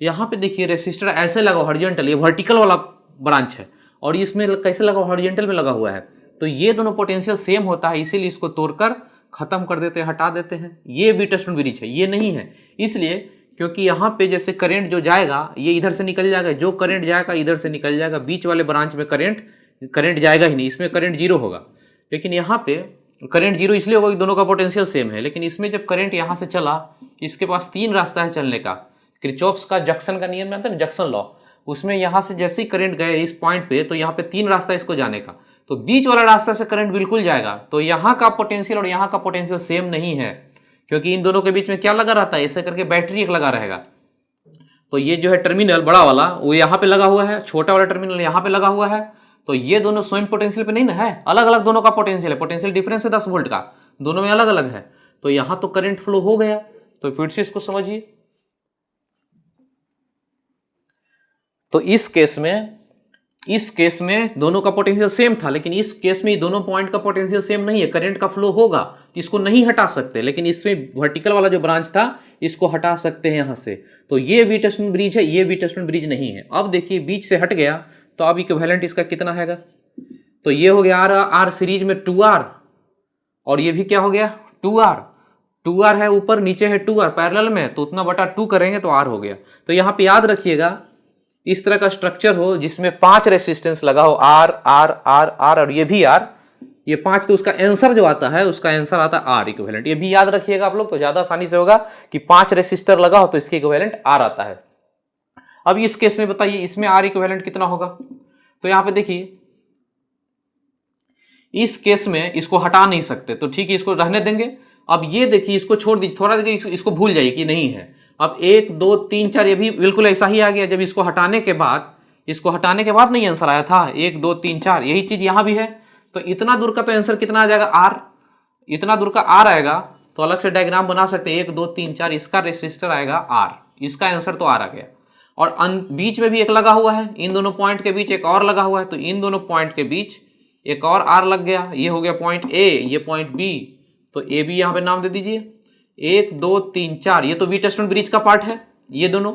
यहाँ पे देखिए रेसिस्टर ऐसे लगा हॉरिजॉन्टल, ये वर्टिकल वाला ब्रांच है, और इसमें कैसे लगा, हॉरिजॉन्टल में लगा हुआ है। तो ये दोनों पोटेंशियल सेम होता है, इसीलिए इसको तोड़कर खत्म कर देते हैं, हटा देते हैं। ये वीटस्टोन ब्रिज है, ये नहीं है, इसलिए क्योंकि यहाँ पे जैसे करंट जो जाएगा ये इधर से निकल जाएगा, जो करंट जाएगा इधर से निकल जाएगा, बीच वाले ब्रांच में करंट जाएगा ही नहीं, इसमें करंट जीरो होगा। लेकिन यहाँ पे करंट जीरो इसलिए होगा कि दोनों का पोटेंशियल सेम है। लेकिन इसमें जब करंट यहाँ से चला, इसके पास 3 रास्ता है चलने का। किरचॉफ्स का जंक्शन का नियम आता है ना, जंक्शन लॉ, उसमें यहाँ से जैसे ही करंट गए इस पॉइंट पे, तो यहाँ पे 3 रास्ता इसको जाने का, तो बीच वाला रास्ता से करंट बिल्कुल जाएगा। तो यहाँ का पोटेंशियल और यहाँ का पोटेंशियल सेम नहीं है, क्योंकि इन दोनों के बीच में क्या लगा रहता है, ऐसे करके बैटरी एक लगा रहेगा। तो ये जो है टर्मिनल बड़ा वाला वो यहाँ पे लगा हुआ है, छोटा वाला टर्मिनल यहाँ पे लगा हुआ है। तो ये दोनों स्वयं पोटेंशियल पे नहीं ना है, अलग अलग दोनों का पोटेंशियल है, पोटेंशियल डिफरेंस है 10 वोल्ट का, दोनों में अलग अलग है। तो यहाँ तो करंट फ्लो हो गया। तो फिर से इसको समझिए, तो इस केस में दोनों का पोटेंशियल सेम था, लेकिन इस केस में दोनों पॉइंट का पोटेंशियल सेम नहीं है, करंट का फ्लो होगा तो इसको नहीं हटा सकते। लेकिन इसमें वर्टिकल वाला जो ब्रांच था इसको हटा सकते हैं यहाँ से। तो ये वीटस्टोन ब्रिज है, ये वीटस्टोन ब्रिज नहीं है। अब देखिए बीच से हट गया, तो अब इक्विवेलेंट इसका कितना है, तो ये हो गया आर सीरीज में 2R, और ये भी क्या हो गया 2R है, ऊपर नीचे है 2R पैरेलल में, तो उतना बटा 2 करेंगे तो R हो गया। तो यहाँ पे याद रखिएगा इस तरह का स्ट्रक्चर हो जिसमें 5 रेसिस्टेंस लगा हो, R R R R और ये भी R, ये 5, तो उसका आंसर जो आता है उसका आंसर आता है R इक्विवेलेंट। ये भी याद रखिएगा आप लोग, तो ज्यादा आसानी से होगा कि 5 रेसिस्टर लगा हो तो इसके इक्विवेलेंट R आता है। अब इस केस में बताइए इसमें R इक्विवेलेंट कितना होगा। तो यहाँ पे देखिए इस केस में इसको हटा नहीं सकते, तो ठीक है इसको रहने देंगे। अब ये देखिए इसको छोड़ दीजिए, थोड़ा देखिए इसको भूल जाइए कि नहीं है। अब 1 2 3 4 ये भी बिल्कुल ऐसा ही आ गया। जब इसको हटाने के बाद नहीं आंसर आया था 1 2 3 4, यही चीज यहां भी है। तो इतना दूर का तो आंसर कितना आ जाएगा R, इतना दूर का R आएगा, तो अलग से डायग्राम बना सकते हैं 1 2 3 4, इसका रेसिस्टर आएगा R, इसका आंसर तो R आ गया। और बीच में भी एक लगा हुआ है, इन दोनों पॉइंट के बीच एक और लगा हुआ है, तो इन दोनों पॉइंट के बीच एक और R लग गया, ये हो गया पॉइंट A, ये पॉइंट B, तो A भी यहां पे नाम दे दीजिए। 1 2 3 4 ये तो वीटस्टोन ब्रिज का पार्ट है, ये दोनों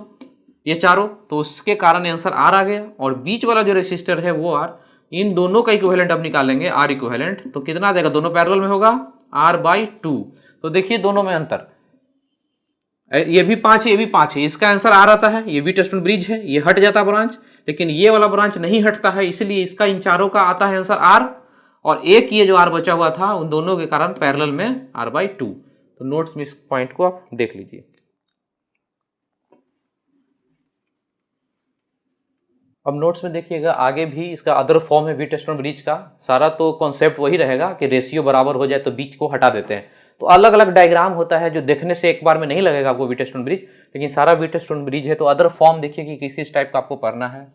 ये चारों, तो उसके कारण आंसर R आ गया। और बीच वाला जो रेसिस्टर है वो R, इन दोनों का इक्विवेलेंट अब निकालेंगे R इक्विवेलेंट, तो कितना आ जाएगा, दोनों पैरेलल में होगा R/2। तो देखिए दोनों में अंतर, ये भी 5 है ये भी 5 है, इसका आंसर R आता है, ये वीटस्टोन ब्रिज है, ये हट जाता ब्रांच, लेकिन ये वाला ब्रांच नहीं हटता है, इसलिए इसका इन चारों का आता है आंसर R, और एक ये जो R बचा हुआ था उन दोनों के कारण पैरेलल में R/2। तो नोट्स में इस पॉइंट को आप देख लीजिए। अब नोट्स में देखिएगा आगे भी इसका अदर फॉर्म है वीटस्टोन ब्रिज का, सारा तो कॉन्सेप्ट वही रहेगा कि रेशियो बराबर हो जाए तो बीच को हटा देते हैं। तो अलग अलग डायग्राम होता है जो देखने से एक बार में नहीं लगेगा आपको व्हीटस्टोन ब्रिज, लेकिन सारा व्हीटस्टोन ब्रिज है। तो अदर फॉर्म देखिए कि किस किस टाइप का आपको पढ़ना है।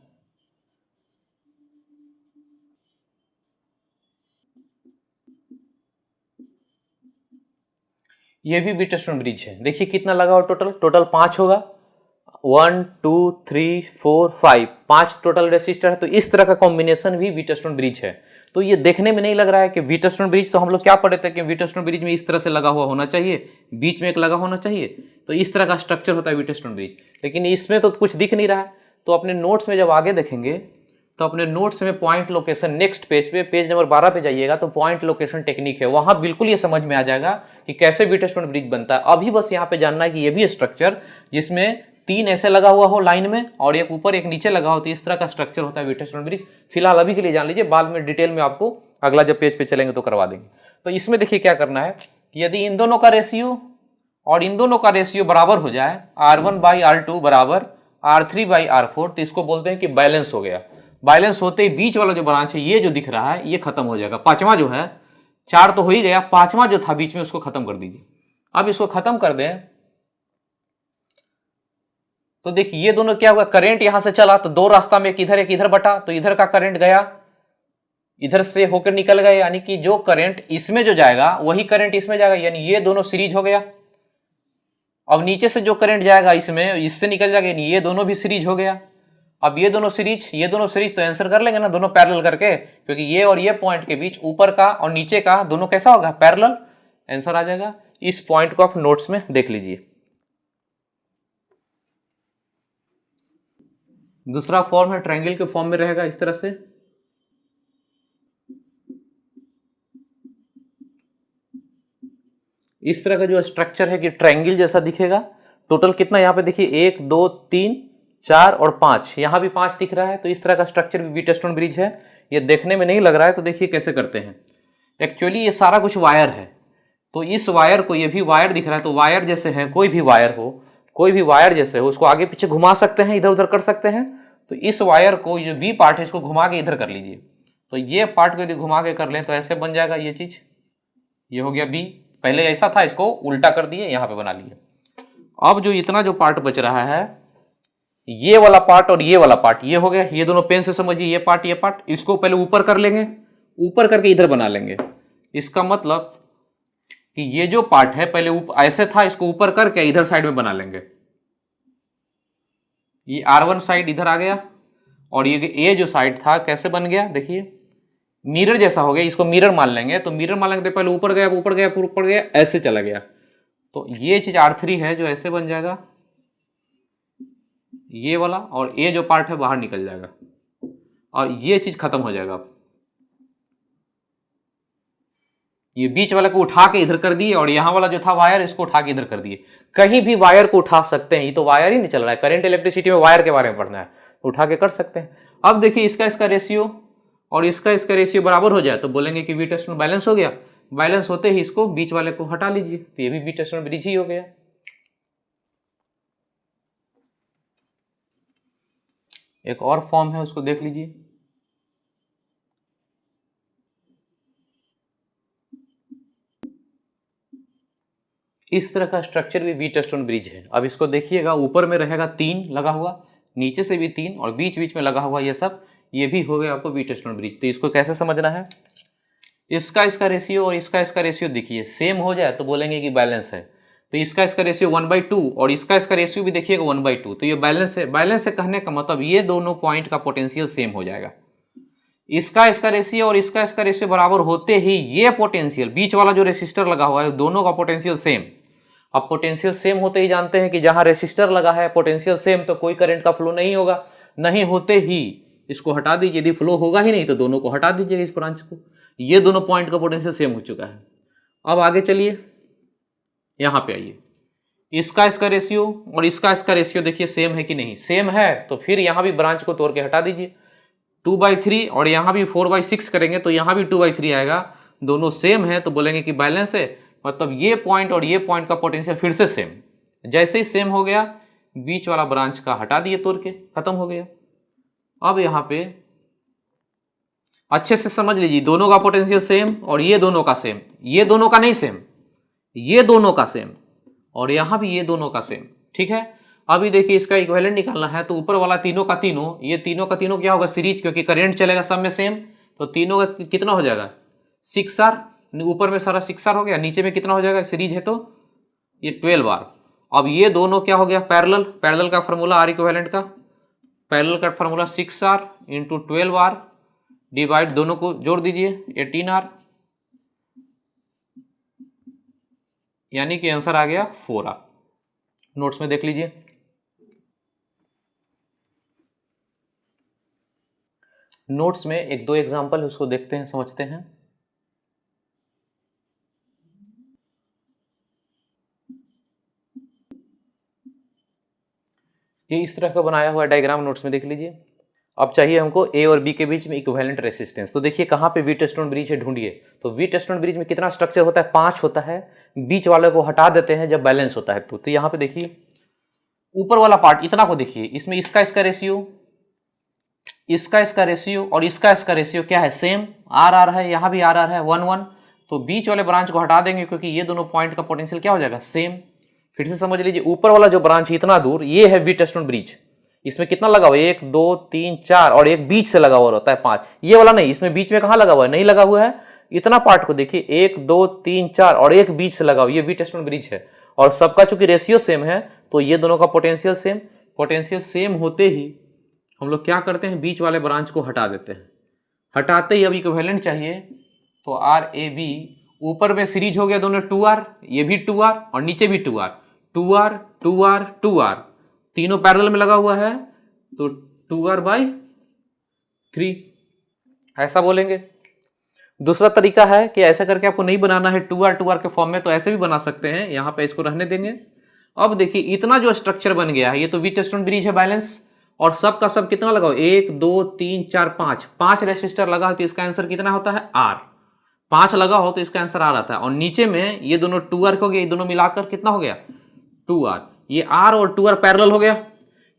ये भी व्हीटस्टोन ब्रिज है। देखिए कितना लगा हो, टोटल 5 होगा, 1 2 3 4 5, 5 टोटल रेसिस्टर है। तो इस तरह का कॉम्बिनेशन भी व्हीटस्टोन ब्रिज है। तो ये देखने में नहीं लग रहा है कि व्हीटस्टोन ब्रिज, तो हम लोग क्या पढ़े थे कि व्हीटस्टोन ब्रिज में इस तरह से लगा हुआ होना चाहिए, बीच में एक लगा होना चाहिए, तो इस तरह का स्ट्रक्चर होता है व्हीटस्टोन ब्रिज। लेकिन इसमें तो कुछ दिख नहीं रहा है। तो अपने नोट्स में जब आगे देखेंगे तो अपने नोट्स में पॉइंट लोकेशन, नेक्स्ट पेज पे, पेज नंबर 12 पे जाइएगा तो पॉइंट लोकेशन टेक्निक है, वहां बिल्कुल ये समझ में आ जाएगा कि कैसे व्हीटस्टोन ब्रिज बनता है। अभी बस यहाँ पे जानना है कि ये भी स्ट्रक्चर जिसमें 3 ऐसे लगा हुआ हो लाइन में और एक ऊपर एक नीचे लगा हो, तो इस तरह का स्ट्रक्चर होता है व्हीटस्टोन ब्रिज। फिलहाल अभी के लिए जान लीजिए, बाद में डिटेल में आपको अगला जब पेज पे चलेंगे तो करवा देंगे। तो इसमें देखिए क्या करना है, यदि इन दोनों का रेशियो और इन दोनों का रेशियो बराबर हो जाए, R1/R2 बराबर R3/R4, तो इसको बोलते हैं कि बैलेंस हो गया। बैलेंस होते ही बीच वाला जो ब्रांच है, ये जो दिख रहा है, ये खत्म हो जाएगा। पांचवा जो है, 4 तो हो ही गया, पांचवा जो था बीच में उसको खत्म कर दीजिए। अब इसको खत्म कर दें तो देखिए ये दोनों क्या हुआ, करंट यहां से चला तो 2 रास्ता में, एक इधर बटा, तो इधर का करंट गया, इधर से होकर निकल गए, यानी कि जो करंट इसमें जो जाएगा वही करंट इसमें जाएगा, यानी ये दोनों सीरीज हो गया। अब नीचे से जो करंट जाएगा इसमें, इससे निकल जाएगा, यानी ये दोनों भी सीरीज हो गया। अब ये दोनों सीरीज तो आंसर कर लेंगे ना दोनों पैरेलल करके, क्योंकि ये और ये पॉइंट के बीच ऊपर का और नीचे का दोनों कैसा होगा, पैरेलल, आंसर आ जाएगा। इस पॉइंट को आप नोट्स में देख लीजिए। दूसरा फॉर्म है ट्रायंगल के फॉर्म में रहेगा इस तरह से। इस तरह का जो स्ट्रक्चर है कि ट्रायंगल जैसा दिखेगा। टोटल कितना यहाँ पे देखिए, 1 2 3 4 और 5, यहाँ भी 5 दिख रहा है। तो इस तरह का स्ट्रक्चर भी व्हीटस्टोन ब्रिज है। ये देखने में नहीं लग रहा है, तो देखिए कैसे करते हैं। एक्चुअली ये सारा कुछ वायर है, तो इस वायर को, ये भी वायर दिख रहा है, तो वायर जैसे है, कोई भी वायर हो, कोई भी वायर जैसे हो, उसको आगे पीछे घुमा सकते हैं, इधर उधर कर सकते हैं। तो इस वायर को, जो बी पार्ट है, इसको घुमा के इधर कर लीजिए। तो ये पार्ट को यदि घुमा के कर लें तो ऐसे बन जाएगा ये चीज, ये हो गया बी। पहले ऐसा था, इसको उल्टा कर दिए, यहां पे बना लिए। अब जो इतना जो पार्ट बच रहा है, ये वाला पार्ट और ये वाला पार्ट, ये हो गया। ये दोनों पेन से समझिए, ये पार्ट, इसको पहले ऊपर कर लेंगे, ऊपर करके इधर बना लेंगे। इसका मतलब कि ये जो पार्ट है पहले ऐसे था, इसको ऊपर करके इधर साइड में बना लेंगे। ये R1 साइड इधर आ गया, और ये जो साइड था कैसे बन गया, देखिए मिरर जैसा हो गया। इसको मिरर मान लेंगे, तो मिरर मान लेंगे, पहले ऊपर गया, ऊपर गया, फिर ऊपर गया, ऐसे चला गया। तो ये चीज R3 है जो ऐसे बन जाएगा, ये वाला, और ये जो पार्ट है बाहर निकल जाएगा, और ये चीज खत्म हो जाएगा। ये बीच वाले को उठा के इधर कर दिए, और यहां वाला जो था वायर, इसको उठा के इधर कर दिए। कहीं भी वायर को उठा सकते हैं, ये तो वायर ही नहीं चल रहा है, करंट इलेक्ट्रिसिटी में वायर के बारे में पढ़ना है, तो उठा के कर सकते हैं। अब देखिए इसका रेशियो और इसका रेशियो बराबर हो जाए तो बोलेंगे कि व्हीटस्टोन बैलेंस हो गया। बैलेंस होते ही इसको बीच वाले को हटा लीजिए, तो ये भी व्हीटस्टोन ब्रिज ही हो गया। एक और फॉर्म है, उसको देख लीजिए। इस तरह का स्ट्रक्चर भी व्हीटस्टोन ब्रिज है। अब इसको देखिएगा, ऊपर में रहेगा 3 लगा हुआ, नीचे से भी 3, और बीच बीच में लगा हुआ ये सब, ये भी हो गया आपको व्हीटस्टोन ब्रिज। तो इसको कैसे समझना है, इसका रेशियो और इसका रेशियो देखिए सेम हो जाए तो बोलेंगे कि बैलेंस है। तो इसका रेशियो 1/2 और इसका रेशियो भी देखिएगा 1/2, तो ये बैलेंस है। बैलेंस है कहने का मतलब ये दोनों पॉइंट का पोटेंशियल सेम हो जाएगा। इसका रेशियो और इसका रेशियो बराबर होते ही ये पोटेंशियल, बीच वाला जो रेसिस्टर लगा हुआ है, दोनों का पोटेंशियल सेम। अब पोटेंशियल सेम होते ही जानते हैं कि जहां रेसिस्टर लगा है पोटेंशियल सेम, तो कोई करंट का फ्लो नहीं होगा। नहीं होते ही इसको हटा दीजिए, यदि फ्लो होगा ही नहीं तो दोनों को हटा दीजिएगा, इस ब्रांच को। ये दोनों पॉइंट का पोटेंशियल सेम हो चुका है। अब आगे चलिए, यहां पे आइए। इसका रेशियो और इसका रेशियो देखिए सेम है कि नहीं। सेम है तो फिर यहां भी ब्रांच को तोड़ के हटा दीजिए। 2/3 और यहां भी 4/6 करेंगे तो यहां भी 2/3 आएगा। दोनों सेम है तो बोलेंगे कि बैलेंस है, मतलब ये पॉइंट और ये पॉइंट का पोटेंशियल फिर से सेम। जैसे ही सेम हो गया, बीच वाला ब्रांच का हटा दिए तोड़ के, खत्म हो गया। अब यहां पे अच्छे से समझ लीजिए, दोनों का पोटेंशियल सेम और ये दोनों का सेम, ये दोनों का नहीं सेम, ये दोनों का सेम, और यहां भी ये दोनों का सेम। ठीक है, अभी देखिए इसका इक्विवेलेंट निकालना है, तो ऊपर वाला तीनों का तीनों, ये तीनों का तीनों क्या होगा, सीरीज, क्योंकि करंट चलेगा सब में सेम, तो तीनों का कितना हो जाएगा 6R, ऊपर में सारा 6R हो गया, नीचे में कितना हो जाएगा, सीरीज है तो ये 12R। अब ये दोनों क्या हो गया, पैरेलल, पैरेलल का फॉर्मूला आर इक्विवेलेंट का, पैरेलल का formula 6R into 12R divide, दोनों को जोड़ दीजिए 18R, यानी कि आंसर आ गया 4R। नोट्स में देख लीजिए। नोट्स में एक दो एग्जांपल है, उसको देखते हैं, समझते हैं। ये इस तरह का बनाया हुआ डायग्राम नोट्स में देख लीजिए। अब चाहिए हमको ए और बी के बीच में इक्विवेलेंट रेसिस्टेंस। तो देखिए कहाँ पे व्हीटस्टोन ब्रिज है, ढूंढिए। तो व्हीटस्टोन ब्रिज में कितना स्ट्रक्चर होता है, 5 होता है। बीच वाले को हटा देते हैं जब बैलेंस होता है। तो यहाँ पे देखिए ऊपर वाला पार्ट इतना को देखिए, इसमें इसका रेशियो, इसका रेशियो और इसका रेशियो क्या है, सेम, आर है, यहाँ भी आर है 1 1। तो बीच वाले ब्रांच को हटा देंगे क्योंकि ये दोनों पॉइंट का पोटेंशियल क्या हो जाएगा, सेम। फिर से समझ लीजिए, ऊपर वाला जो ब्रांच है इतना दूर, ये है व्हीटस्टोन ब्रिज। इसमें कितना लगा हुआ है, 1 2 3 4, और एक बीच से लगा हुआ होता है 5। ये वाला नहीं, इसमें बीच में कहाँ लगा हुआ है, नहीं लगा हुआ है। इतना पार्ट को देखिए, 1 2 3 4 और एक बीच से लगा हुआ, ये व्हीटस्टोन ब्रिज है। और सबका चूंकि रेशियो सेम है तो ये दोनों का पोटेंशियल सेम। पोटेंशियल सेम होते ही हम लोग क्या करते हैं, बीच वाले ब्रांच को हटा देते हैं। हटाते ही अब इक्विवेलेंट चाहिए, तो आर ए बी, ऊपर में सीरीज हो गया दोनों 2R, ये भी 2R और नीचे भी 2R, 2R 2R 2R, तीनों पैरेलल में लगा हुआ है, तो 2R/3 ऐसा बोलेंगे। दूसरा तरीका है कि ऐसा करके आपको नहीं बनाना है 2R के फॉर्म में, तो ऐसे भी बना सकते हैं। यहां पे इसको रहने देंगे। अब देखिए इतना जो स्ट्रक्चर बन गया है, ये तो व्हीटस्टोन ब्रिज है बैलेंस, और सब का सब कितना लगा हो, 1 2 3 4 5 रेसिस्टर लगा हो, तो इसका आंसर कितना होता है, R। 5 लगा हो तो इसका आंसर R आता है। और नीचे में ये दोनों 2R हो गया, ये दोनों मिलाकर कितना हो गया 2R। ये R और 2R पैरेलल हो गया,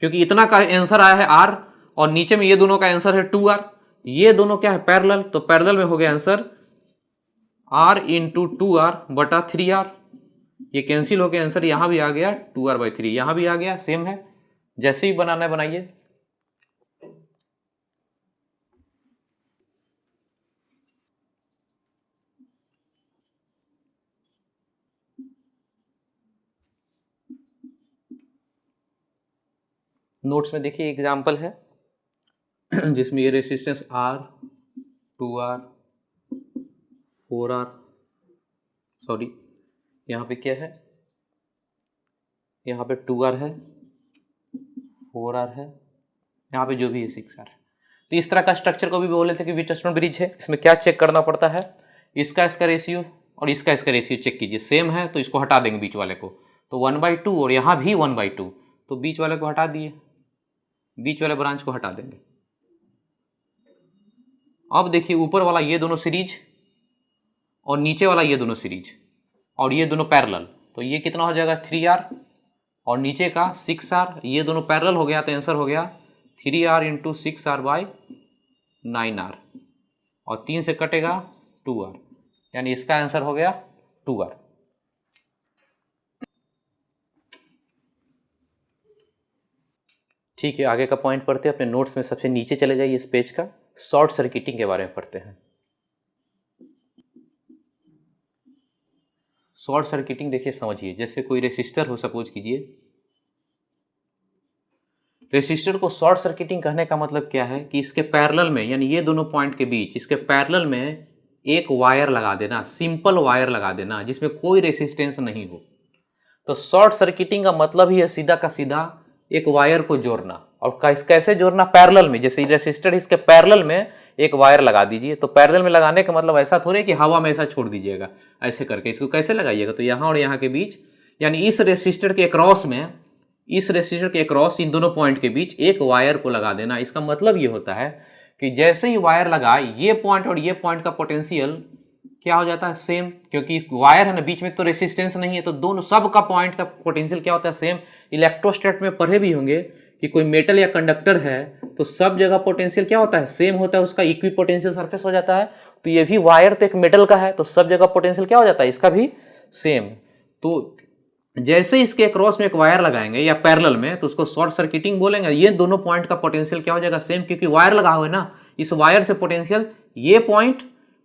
क्योंकि इतना का आंसर आया है R, और नीचे में ये दोनों का आंसर है 2R। ये दोनों क्या है, पैरेलल, तो पैरेलल में हो गया आंसर R इंटू 2R बटा 3R। ये कैंसिल होकर आंसर यहां भी आ गया 2R/3, यहां भी आ गया, सेम है। जैसे ही बनाना है बनाइए। नोट्स में देखिए एग्जांपल है जिसमें ये resistance R 2R 4R, sorry यहाँ पे क्या है, यहाँ पे 2R है 4R है, यहाँ पे जो भी है 6R है। तो इस तरह का स्ट्रक्चर को भी बोले थे कि व्हीटस्टोन ब्रिज है। इसमें क्या चेक करना पड़ता है, इसका रेशियो और इसका रेशियो चेक कीजिए, सेम है तो इसको हटा देंगे बीच वाले को, तो 1/2, और यहाँ भी 1/2, तो बीच वाले को हटा दिए, बीच वाले ब्रांच को हटा देंगे। अब देखिए ऊपर वाला ये दोनों सीरीज और नीचे वाला ये दोनों सीरीज और ये दोनों पैरेलल, तो ये कितना हो जाएगा 3R, और नीचे का 6R, ये दोनों पैरेलल हो गया, तो आंसर हो गया 3R इंटू 6R/9R, और 3 से कटेगा 2R, यानी इसका आंसर हो गया 2R। ठीक है, आगे का पॉइंट पढ़ते हैं। अपने नोट्स में सबसे नीचे चले जाइए, इस पेज का शॉर्ट सर्किटिंग के बारे में पढ़ते हैं। शॉर्ट सर्किटिंग देखिए समझिए, जैसे कोई रेसिस्टर हो, सपोज कीजिए, रेसिस्टर को शॉर्ट सर्किटिंग कहने का मतलब क्या है कि इसके पैरेलल में, यानी ये दोनों पॉइंट के बीच, इसके पैरेलल में एक वायर लगा देना, सिंपल वायर लगा देना जिसमें कोई रेसिस्टेंस नहीं हो। तो शॉर्ट सर्किटिंग का मतलब ही है सीधा का सीधा एक वायर को जोड़ना। और कैसे जोड़ना, पैरेलल में, जैसे रेसिस्टर इसके पैरेलल में एक वायर लगा दीजिए। तो पैरेलल में लगाने का मतलब ऐसा थोड़े कि हवा में ऐसा छोड़ दीजिएगा, ऐसे करके इसको कैसे लगाइएगा, तो यहाँ और यहाँ के बीच, यानी इस रेसिस्टर के अक्रॉस में, इस रेसिस्टर के अक्रॉस इन दोनों पॉइंट के बीच एक वायर को लगा देना। इसका मतलब ये होता है कि जैसे ही वायर लगाए, ये पॉइंट और ये पॉइंट का पोटेंशियल क्या हो जाता है, सेम, क्योंकि वायर है ना, बीच में तो रेसिस्टेंस नहीं है, तो दोनों सब का पॉइंट का पोटेंशियल क्या होता है, सेम। इलेक्ट्रोस्टैट में पढ़े भी होंगे कि कोई मेटल या कंडक्टर है तो सब जगह पोटेंशियल क्या होता है, सेम होता है, उसका इक्वी पोटेंशियल सरफेस हो जाता है। तो ये भी वायर तो एक मेटल का है, तो सब जगह पोटेंशियल क्या हो जाता है, इसका भी सेम। तो जैसे ही इसके क्रॉस में एक वायर लगाएंगे या पैरेलल में, तो उसको शॉर्ट सर्किटिंग बोलेंगे। ये दोनों पॉइंट का पोटेंशियल क्या हो जाएगा, सेम, क्योंकि वायर लगा हुआ है ना, इस वायर से पोटेंशियल ये पॉइंट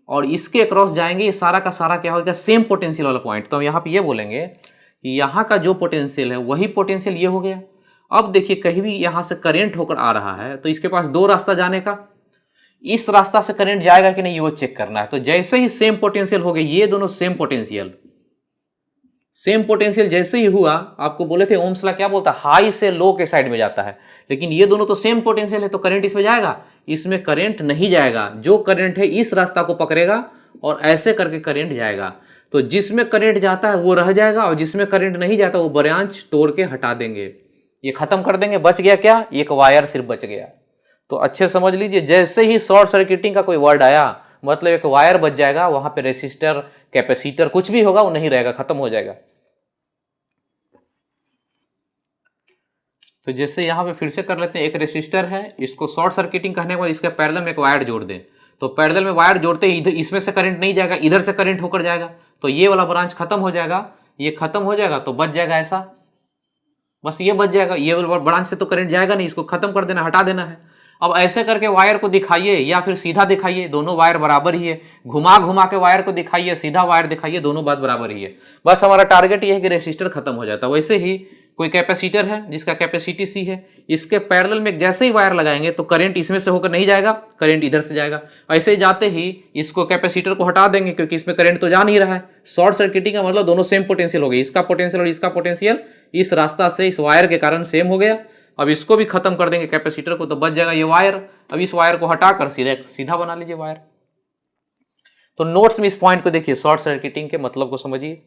और इसके क्रॉस जाएंगे, ये सारा का सारा क्या होगा, सेम पोटेंशियल वाला पॉइंट। तो यहाँ पे ये बोलेंगे कि यहाँ का जो पोटेंशियल है वही पोटेंशियल ये हो गया। अब देखिए कहीं भी यहाँ से करंट होकर आ रहा है तो इसके पास दो रास्ता जाने का, इस रास्ता से करंट जाएगा कि नहीं वो चेक करना है। तो जैसे ही सेम पोटेंशियल हो गए, ये दोनों सेम पोटेंशियल जैसे ही हुआ, आपको बोले थे ओम्स लॉ क्या बोलता है, हाई से लो के साइड में जाता है, लेकिन ये दोनों तो सेम पोटेंशियल है, तो करंट इसमें जाएगा, इसमें करंट नहीं जाएगा। जो करंट है इस रास्ता को पकड़ेगा और ऐसे करके करंट जाएगा। तो जिसमें करंट जाता है वो रह जाएगा और जिसमें करंट नहीं जाता वो ब्रांच तोड़ के हटा देंगे, ये खत्म कर देंगे। बच गया क्या, एक वायर सिर्फ बच गया। तो अच्छे समझ लीजिए, जैसे ही शॉर्ट सर्किटिंग का कोई वर्ड आया मतलब एक वायर बच जाएगा, वहां पे रेसिस्टर, कैपेसिटर कुछ भी होगा वो नहीं रहेगा, खत्म हो जाएगा। तो जैसे यहां पे फिर से कर लेते हैं, एक रेसिस्टर है, इसको शॉर्ट सर्किटिंग करने के बाद इसके पैरेलल में एक वायर जोड़ दें। तो पैरेलल में वायर जोड़ते ही इधर इसमें से करंट नहीं जाएगा, इधर से करंट होकर जाएगा, तो ये वाला ब्रांच खत्म हो जाएगा, ये खत्म हो जाएगा तो बच जाएगा ऐसा, बस ये बच जाएगा। ये वाला ब्रांच से तो करंट जाएगा नहीं, इसको खत्म कर देना, हटा देना है। अब ऐसे करके वायर को दिखाइए या फिर सीधा दिखाइए, दोनों वायर बराबर ही है। घुमा घुमा के वायर को दिखाइए, सीधा वायर दिखाइए, दोनों बात बराबर ही है। बस हमारा टारगेट ये है कि रेसिस्टर खत्म हो जाता है। वैसे ही कोई कैपेसिटर है जिसका कैपेसिटी C है, इसके पैरेलल में जैसे ही वायर लगाएंगे तो करंट इसमें से होकर नहीं जाएगा, करंट इधर से जाएगा। ऐसे ही जाते ही इसको कैपेसिटर को हटा देंगे क्योंकि इसमें करंट तो जा नहीं रहा है। शॉर्ट सर्किटिंग का मतलब दोनों सेम पोटेंशियल हो गए, इसका पोटेंशियल और इसका पोटेंशियल इस रास्ता से इस वायर के कारण सेम हो गया। अब इसको भी खत्म कर देंगे कैपेसिटर को, तो बच जाएगा ये वायर। अब इस वायर को हटाकर सीधा बना लीजिए वायर। तो नोट्स में इस पॉइंट को देखिए, शॉर्ट सर्किटिंग के मतलब को समझिए।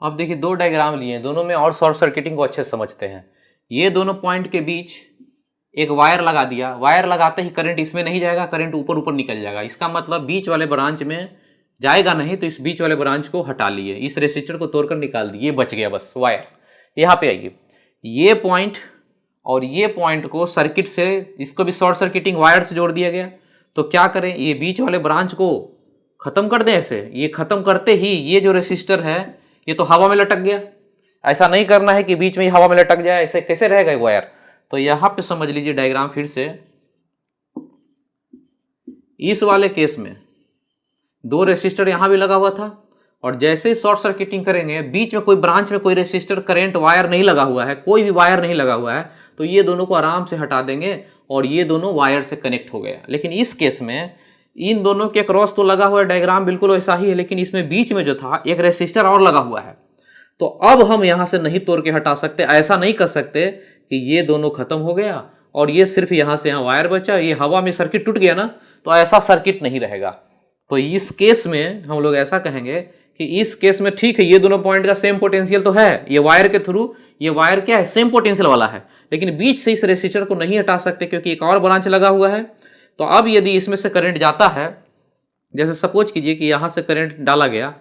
अब देखिए दो डायग्राम लिए हैं, दोनों में और शॉर्ट सर्किटिंग को अच्छे से समझते हैं। ये दोनों पॉइंट के बीच एक वायर लगा दिया, वायर लगाते ही करंट इसमें नहीं जाएगा, करंट ऊपर ऊपर निकल जाएगा। इसका मतलब बीच वाले ब्रांच में जाएगा नहीं, तो इस बीच वाले ब्रांच को हटा लिए, इस रेसिस्टर को तोड़कर निकाल दिए, ये बच गया बस वायर। यहाँ पे आइए, ये पॉइंट और ये पॉइंट को सर्किट से, इसको भी शॉर्ट सर्किटिंग वायर से जोड़ दिया गया। तो क्या करें, ये बीच वाले ब्रांच को खत्म कर दें ऐसे। ये खत्म करते ही ये जो रेसिस्टर है ये तो हवा में लटक गया। ऐसा नहीं करना है कि बीच में ही हवा में लटक जाए, ऐसे कैसे रहेगा ये वायर। तो यहां पे समझ लीजिए डायग्राम फिर से, इस वाले केस में दो रेसिस्टर यहां भी लगा हुआ था और जैसे ही शॉर्ट सर्किटिंग करेंगे, बीच में कोई ब्रांच में कोई रेसिस्टर, करंट वायर नहीं लगा हुआ है, कोई भी वायर नहीं लगा हुआ है, तो ये दोनों को आराम से हटा देंगे और ये दोनों वायर से कनेक्ट हो गया। लेकिन इस केस में इन दोनों के क्रॉस तो लगा हुआ है, डायग्राम बिल्कुल वैसा ही है, लेकिन इसमें बीच में जो था एक रेसिस्टर और लगा हुआ है। तो अब हम यहां से नहीं तोड़ के हटा सकते, ऐसा नहीं कर सकते कि ये दोनों खत्म हो गया और ये सिर्फ यहां से यहां वायर बचा, ये हवा में सर्किट टूट गया ना, तो ऐसा सर्किट नहीं रहेगा। तो इस केस में हम लोग ऐसा कहेंगे कि इस केस में ठीक है, ये दोनों पॉइंट का सेम पोटेंशियल तो है, ये वायर के थ्रू, ये वायर क्या है, सेम पोटेंशियल वाला है, लेकिन बीच से इस रेसिस्टर को नहीं हटा सकते क्योंकि एक और ब्रांच लगा हुआ है। तो अब यदि इसमें से करंट जाता है, जैसे सपोज कीजिए कि यहां से करंट डाला गया,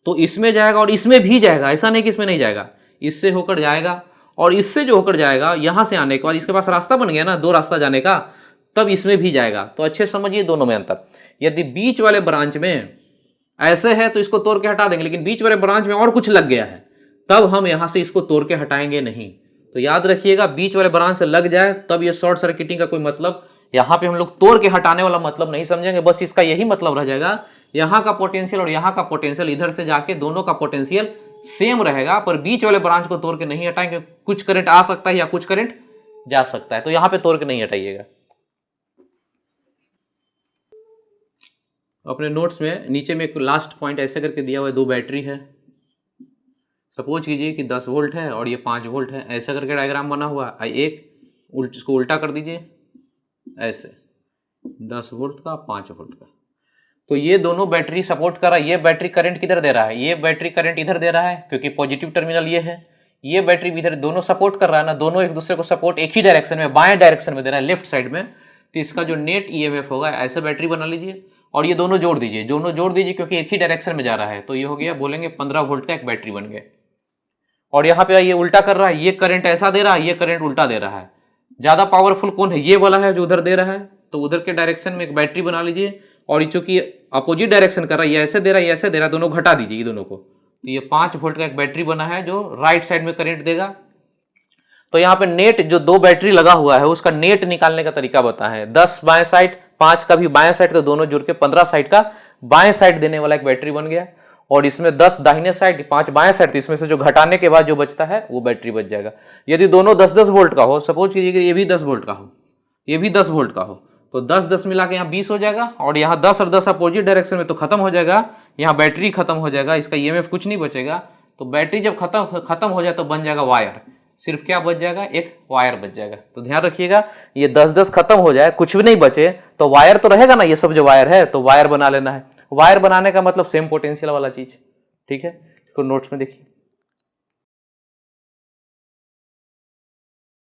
तो इसमें जाएगा और इसमें भी जाएगा, ऐसा नहीं कि इसमें नहीं जाएगा, इससे होकर जाएगा और इससे जो होकर जाएगा, यहां से आने के बाद इसके पास रास्ता बन गया ना, दो रास्ता जाने का, तब इसमें भी जाएगा। तो अच्छे समझिए दोनों में अंतर। यदि बीच वाले ब्रांच में ऐसे है तो इसको तोड़ के हटा देंगे, लेकिन बीच वाले ब्रांच में और कुछ लग गया है, तब हम यहां से इसको तोड़ के हटाएंगे नहीं। तो याद रखिएगा, बीच वाले ब्रांच से लग जाए तब ये शॉर्ट सर्किटिंग का कोई मतलब, यहां पे हम लोग तोड़ के हटाने वाला मतलब नहीं समझेंगे। बस इसका यही मतलब रह जाएगा, यहां का पोटेंशियल और यहां का पोटेंशियल इधर से जाके दोनों का पोटेंशियल सेम रहेगा, पर बीच वाले ब्रांच को तोड़ के नहीं हटाएंगे। कुछ करंट आ सकता है या कुछ करंट जा सकता है, तो यहां पे तोड़ के नहीं हटाइएगा। अपने नोट्स में नीचे में एक लास्ट पॉइंट ऐसे करके दिया हुआ है, दो बैटरी है, सपोज कीजिए कि 10 वोल्ट है और ये 5 वोल्ट है, ऐसा करके डायग्राम बना हुआ है। एक इसको उल्टा कर दीजिए ऐसे, 10 वोल्ट का 5 वोल्ट का, तो ये दोनों बैटरी सपोर्ट कर रहा है। ये बैटरी करंट किधर दे रहा है, ये बैटरी करंट इधर दे रहा है क्योंकि पॉजिटिव टर्मिनल ये है, ये बैटरी भी इधर, दोनों सपोर्ट कर रहा है ना, दोनों एक दूसरे को सपोर्ट एक ही डायरेक्शन में, बाएं डायरेक्शन में दे रहा है, लेफ्ट साइड में। तो इसका जो नेट ईएमएफ होगा, ऐसे बैटरी बना लीजिए और ये दोनों जोड़ दीजिए, दोनों जोड़ दीजिए क्योंकि एक ही डायरेक्शन में जा रहा है। तो ये हो गया, बोलेंगे 15 वोल्ट का एक बैटरी बन गया। और यहाँ पे ये उल्टा कर रहा है, ये करंट ऐसा दे रहा है, ये करंट उल्टा दे रहा है, ज्यादा पावरफुल कौन है, ये वाला है जो उधर दे रहा है, तो उधर के डायरेक्शन में एक बैटरी बना लीजिए, और चूंकि अपोजिट डायरेक्शन कर रहा है, ये ऐसे दे रहा है, ये ऐसे दे रहा है, दोनों घटा दीजिए ये दोनों को, तो ये 5 वोल्ट का एक बैटरी बना है जो राइट साइड में करंट देगा। तो यहाँ पे नेट जो 2 बैटरी लगा हुआ है उसका नेट निकालने का तरीका बताया है। 10 बाएं साइड, 5 का भी बाएं साइड, तो दोनों जुड़ के 15 साइड का बाएं साइड देने वाला एक बैटरी बन गया, और इसमें 10 दाहिने साइड, 5 बाएं साइड, तो इसमें से जो घटाने के बाद जो बचता है वो बैटरी बच जाएगा। यदि दोनों 10-10 वोल्ट का हो, सपोज कीजिए कि ये भी 10 वोल्ट का हो, ये भी 10 वोल्ट का हो, तो 10-10 मिला के यहाँ 20 हो जाएगा, और यहाँ 10 और 10 अपोजिट डायरेक्शन में तो खत्म हो जाएगा, यहाँ बैटरी खत्म हो जाएगा, इसका ईएमएफ कुछ नहीं बचेगा। तो बैटरी जब खत्म हो जाए तो बन जाएगा वायर, सिर्फ क्या बच जाएगा, एक वायर बच जाएगा। तो ध्यान रखिएगा, ये 10-10 खत्म हो जाए, कुछ भी नहीं बचे, तो वायर तो रहेगा ना, ये सब जो वायर है, तो वायर बना लेना है। वायर बनाने का मतलब सेम पोटेंशियल वाला चीज, ठीक है, इसको नोट्स में देखिए।